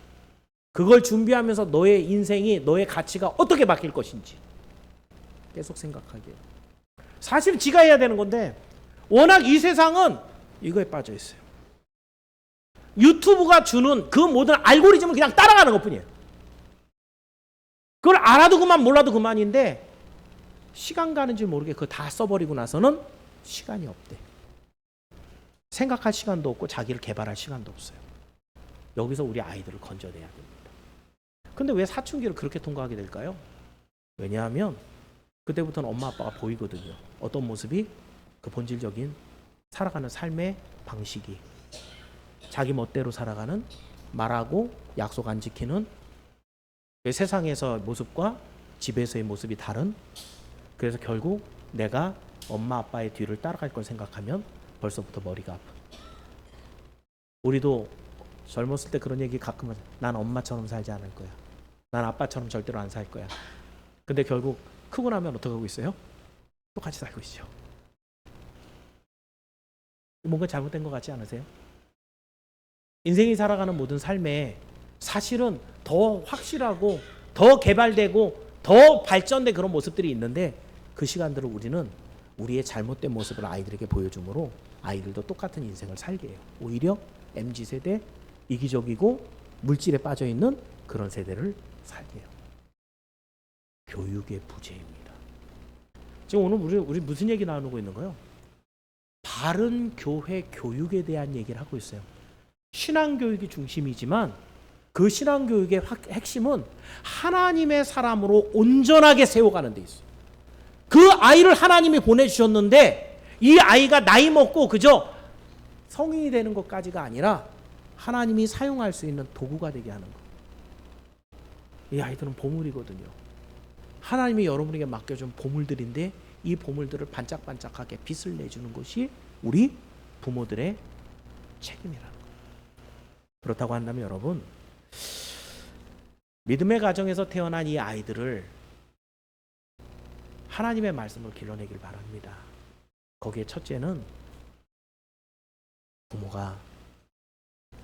그걸 준비하면서 너의 인생이, 너의 가치가 어떻게 바뀔 것인지 계속 생각하게 해요. 사실 지가 해야 되는 건데 워낙 이 세상은 이거에 빠져 있어요. 유튜브가 주는 그 모든 알고리즘을 그냥 따라가는 것뿐이에요. 그걸 알아도 그만, 몰라도 그만인데 시간 가는 줄 모르게 그거 다 써버리고 나서는 시간이 없대. 생각할 시간도 없고 자기를 개발할 시간도 없어요. 여기서 우리 아이들을 건져내야 됩니다. 근데 왜 사춘기를 그렇게 통과하게 될까요? 왜냐하면 그때부터는 엄마 아빠가 보이거든요. 어떤 모습이? 그 본질적인 살아가는 삶의 방식이, 자기 멋대로 살아가는, 말하고 약속 안 지키는, 세상에서 모습과 집에서의 모습이 다른. 그래서 결국 내가 엄마 아빠의 뒤를 따라갈 걸 생각하면 벌써부터 머리가 아파. 우리도 젊었을 때 그런 얘기 가끔 하죠. 난 엄마처럼 살지 않을 거야. 난 아빠처럼 절대로 안 살 거야. 근데 결국 크고 나면 어떻게 하고 있어요? 똑같이 살고 있죠. 뭔가 잘못된 것 같지 않으세요? 인생이 살아가는 모든 삶에 사실은 더 확실하고 더 개발되고 더 발전된 그런 모습들이 있는데 그 시간들을 우리는 우리의 잘못된 모습을 아이들에게 보여주므로 아이들도 똑같은 인생을 살게 해요. 오히려 MZ세대, 이기적이고 물질에 빠져있는 그런 세대를 살게 해요. 교육의 부재입니다. 지금 오늘 우리 무슨 얘기 나누고 있는 거예요? 바른 교회 교육에 대한 얘기를 하고 있어요. 신앙교육이 중심이지만 그 신앙교육의 핵심은 하나님의 사람으로 온전하게 세워가는 데 있어요. 그 아이를 하나님이 보내주셨는데 이 아이가 나이 먹고 그저 성인이 되는 것까지가 아니라 하나님이 사용할 수 있는 도구가 되게 하는 것. 이 아이들은 보물이거든요. 하나님이 여러분에게 맡겨준 보물들인데 이 보물들을 반짝반짝하게 빛을 내주는 것이 우리 부모들의 책임이라는 거예요. 그렇다고 한다면 여러분, 믿음의 가정에서 태어난 이 아이들을 하나님의 말씀을 길러내길 바랍니다. 거기에 첫째는 부모가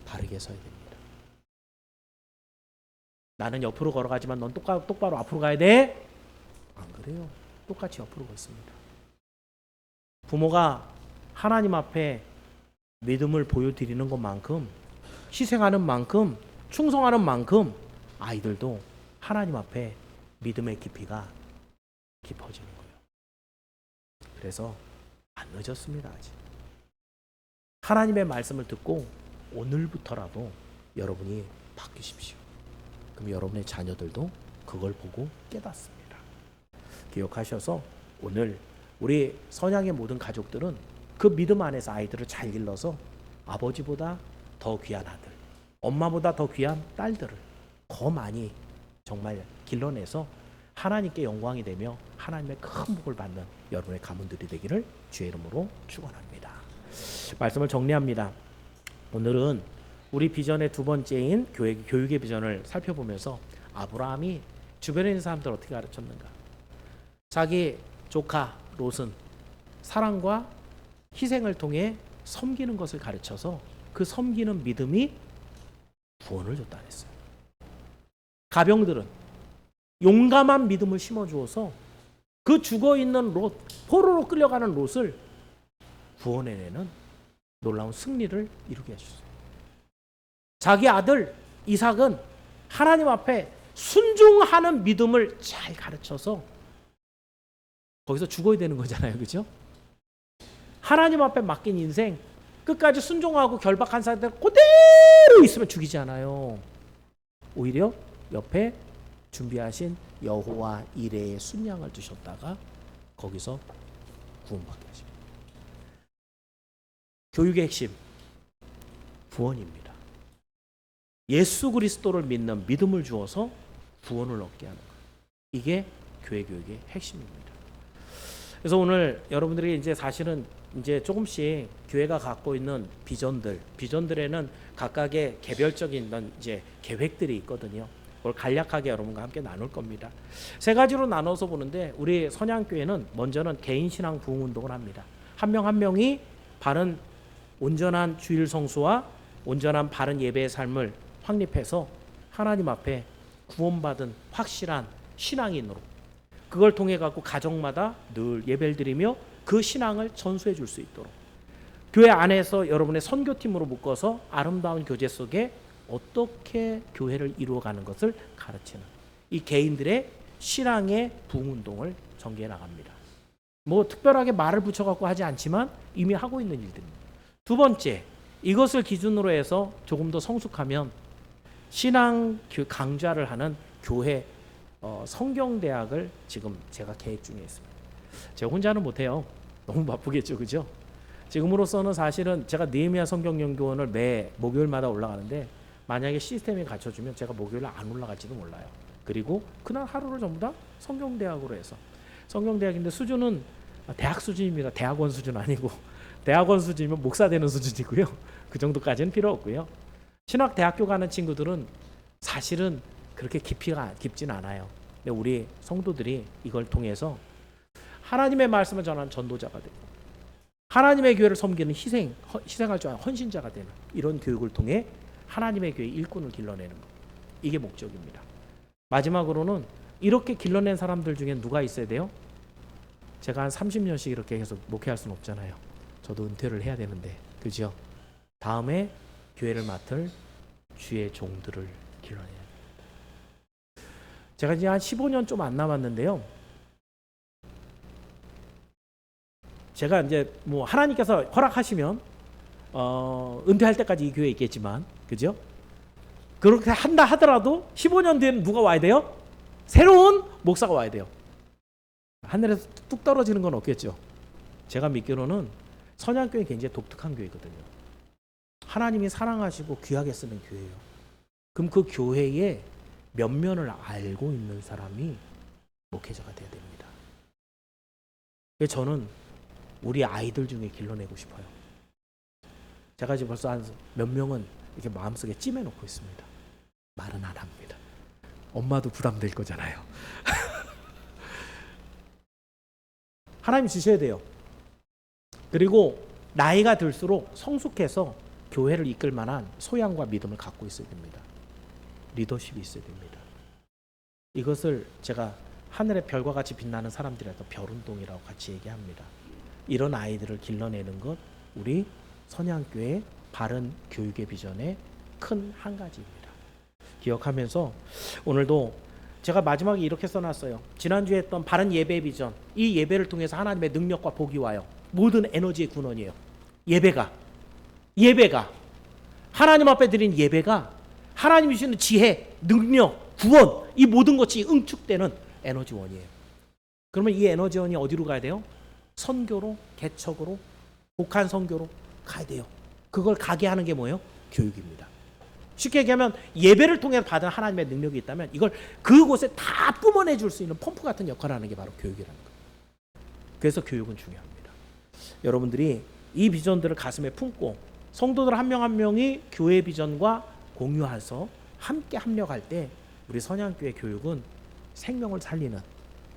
바르게 서야 됩니다. 나는 옆으로 걸어가지만 넌 똑바로 앞으로 가야 돼? 안 그래요. 똑같이 옆으로 걷습니다. 부모가 하나님 앞에 믿음을 보여드리는 것만큼, 희생하는 만큼, 충성하는 만큼 아이들도 하나님 앞에 믿음의 깊이가 깊어지는 거예요. 그래서 안 늦었습니다. 아직. 하나님의 말씀을 듣고 오늘부터라도 여러분이 바뀌십시오. 그럼 여러분의 자녀들도 그걸 보고 깨닫습니다. 기억하셔서 오늘 우리 선양의 모든 가족들은 그 믿음 안에서 아이들을 잘 길러서 아버지보다 더 귀한 아들, 엄마보다 더 귀한 딸들을 더 많이 정말 길러내서 하나님께 영광이 되며 하나님의 큰 복을 받는 여러분의 가문들이 되기를 주의 이름으로 축원합니다. 말씀을 정리합니다. 오늘은 우리 비전의 두 번째인 교육의 비전을 살펴보면서 아브라함이 주변에 있는 사람들 어떻게 가르쳤는가. 자기 조카 롯은 사랑과 희생을 통해 섬기는 것을 가르쳐서 그 섬기는 믿음이 구원을 줬다 했어요. 가병들은 용감한 믿음을 심어주어서 그 죽어있는 롯, 포로로 끌려가는 롯을 구원해내는 놀라운 승리를 이루게 해주셨어요. 자기 아들 이삭은 하나님 앞에 순종하는 믿음을 잘 가르쳐서 거기서 죽어야 되는 거잖아요. 그렇죠? 하나님 앞에 맡긴 인생 끝까지 순종하고 결박한 사람들 그대로 있으면 죽이지 않아요. 오히려 옆에 준비하신 여호와 이레의 순양을 드셨다가 거기서 구원받게 하십니다. 교육의 핵심, 구원입니다. 예수 그리스도를 믿는 믿음을 주어서 구원을 얻게 하는 것. 이게 교회 교육의 핵심입니다. 그래서 오늘 여러분들이 이제 사실은 이제 조금씩 교회가 갖고 있는 비전들에는 각각의 개별적인 이제 계획들이 있거든요. 그걸 간략하게 여러분과 함께 나눌 겁니다. 세 가지로 나눠서 보는데 우리 선양교회는 먼저는 개인 신앙 부흥 운동을 합니다. 한 명 한 명이 바른 온전한 주일 성수와 온전한 바른 예배의 삶을 확립해서 하나님 앞에 구원받은 확실한 신앙인으로 그걸 통해 갖고 가정마다 늘 예배를 드리며 그 신앙을 전수해 줄 수 있도록 교회 안에서 여러분의 선교팀으로 묶어서 아름다운 교제 속에 어떻게 교회를 이루어가는 것을 가르치는 이 개인들의 신앙의 부흥운동을 전개해 나갑니다. 뭐 특별하게 말을 붙여갖고 하지 않지만 이미 하고 있는 일들입니다. 두 번째, 이것을 기준으로 해서 조금 더 성숙하면 신앙 강좌를 하는 교회 성경대학을 지금 제가 계획 중에 있습니다. 제가 혼자는 못해요. 너무 바쁘겠죠, 그죠? 지금으로서는 사실은 제가 느헤미야 성경연구원을 매 목요일마다 올라가는데 만약에 시스템이 갖춰주면 제가 목요일 안 올라갈지도 몰라요. 그리고 그날 하루를 전부 다 성경대학으로 해서 성경대학인데 수준은 대학 수준입니다. 대학원 수준 아니고 대학원 수준이면 목사 되는 수준이고요. 그 정도까지는 필요 없고요. 신학대학교 가는 친구들은 사실은 그렇게 깊진 않아요. 근데 우리 성도들이 이걸 통해서 하나님의 말씀을 전하는 전도자가 되고 하나님의 교회를 섬기는 희생할 줄 아는 헌신자가 되는 이런 교육을 통해 하나님의 교회 일꾼을 길러내는 것. 이게 목적입니다. 마지막으로는 이렇게 길러낸 사람들 중에 누가 있어야 돼요? 제가 한 30년씩 이렇게 계속 목회할 수는 없잖아요. 저도 은퇴를 해야 되는데, 그죠? 다음에 교회를 맡을 주의 종들을 길러내야 됩니다. 제가 이제 한 15년 좀 안 남았는데요. 제가 이제 뭐 하나님께서 허락하시면 은퇴할 때까지 이 교회에 있겠지만, 그죠? 그렇게 한다 하더라도 15년 뒤에는 누가 와야 돼요? 새로운 목사가 와야 돼요. 하늘에서 뚝 떨어지는 건 없겠죠. 제가 믿기로는 선양교회는 굉장히 독특한 교회거든요. 하나님이 사랑하시고 귀하게 쓰는 교회예요. 그럼 그 교회의 면면을 알고 있는 사람이 목회자가 돼야 됩니다. 그래서 저는 우리 아이들 중에 길러내고 싶어요. 제가 지금 벌써 한 몇 명은 이렇게 마음속에 찜해놓고 있습니다. 말은 안 합니다. 엄마도 부담될 거잖아요. 하나님 주셔야 돼요. 그리고 나이가 들수록 성숙해서 교회를 이끌 만한 소양과 믿음을 갖고 있어야 됩니다. 리더십이 있어야 됩니다. 이것을 제가 하늘의 별과 같이 빛나는 사람들이라도 별운동이라고 같이 얘기합니다. 이런 아이들을 길러내는 것, 우리 선양교회 바른 교육의 비전의 큰 한 가지입니다. 기억하면서 오늘도 제가 마지막에 이렇게 써놨어요. 지난주에 했던 바른 예배 비전, 이 예배를 통해서 하나님의 능력과 복이 와요. 모든 에너지의 근원이에요. 예배가 하나님 앞에 드린 예배가 하나님이 주시는 지혜, 능력, 구원, 이 모든 것이 응축되는 에너지원이에요. 그러면 이 에너지원이 어디로 가야 돼요? 선교로, 개척으로, 복한 선교로 가야 돼요. 그걸 가게 하는 게 뭐예요? 교육입니다. 쉽게 얘기하면 예배를 통해 받은 하나님의 능력이 있다면 이걸 그곳에 다 뿜어내 줄 수 있는 펌프 같은 역할을 하는 게 바로 교육이라는 거예요. 그래서 교육은 중요합니다. 여러분들이 이 비전들을 가슴에 품고 성도들 한 명 한 명이 교회 비전과 공유해서 함께 합력할 때 우리 선양교회 교육은 생명을 살리는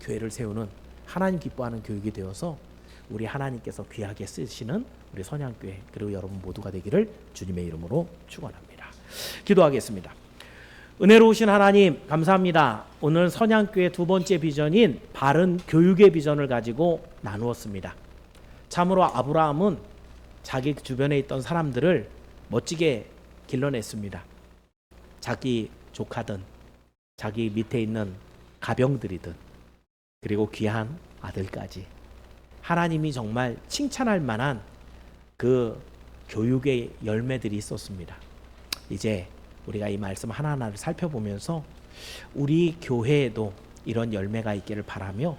교회를 세우는 하나님 기뻐하는 교육이 되어서 우리 하나님께서 귀하게 쓰시는 우리 선양교회 그리고 여러분 모두가 되기를 주님의 이름으로 축원합니다. 기도하겠습니다. 은혜로우신 하나님 감사합니다. 오늘 선양교회 두 번째 비전인 바른 교육의 비전을 가지고 나누었습니다. 참으로 아브라함은 자기 주변에 있던 사람들을 멋지게 길러냈습니다. 자기 조카든 자기 밑에 있는 가병들이든 그리고 귀한 아들까지 하나님이 정말 칭찬할 만한 그 교육의 열매들이 있었습니다. 이제 우리가 이 말씀 하나하나를 살펴보면서 우리 교회에도 이런 열매가 있기를 바라며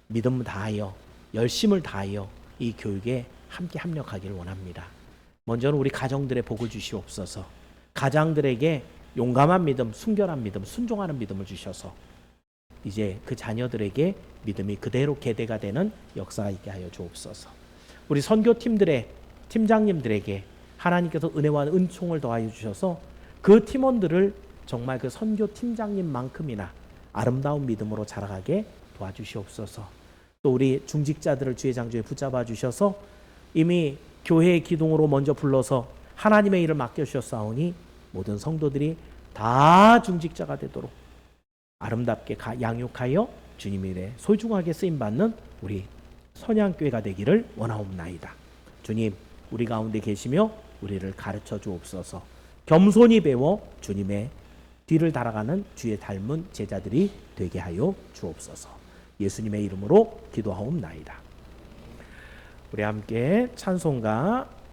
믿음 다하여 열심을 다하여 이 교육에 함께 합력하기를 원합니다. 먼저는 우리 가정들의 복을 주시옵소서. 가장들에게 용감한 믿음, 순결한 믿음, 순종하는 믿음을 주셔서 이제 그 자녀들에게 믿음이 그대로 계대가 되는 역사가 있게 하여 주옵소서. 우리 선교팀들의 팀장님들에게 하나님께서 은혜와 은총을 더하여 주셔서 그 팀원들을 정말 그 선교팀장님만큼이나 아름다운 믿음으로 자라가게 도와주시옵소서. 또 우리 중직자들을 주의 장조에 붙잡아 주셔서 이미 교회의 기둥으로 먼저 불러서 하나님의 일을 맡겨주셨사오니 모든 성도들이 다 중직자가 되도록 아름답게 양육하여 주님의 일에 소중하게 쓰임받는 우리 선양교회가 되기를 원하옵나이다. 주님, 우리 가운데 계시며 우리를 가르쳐 주옵소서. 겸손히 배워 주님의 뒤를 따라가는 주의 닮은 제자들이 되게 하여 주옵소서. 예수님의 이름으로 기도하옵나이다. 우리 함께 찬송가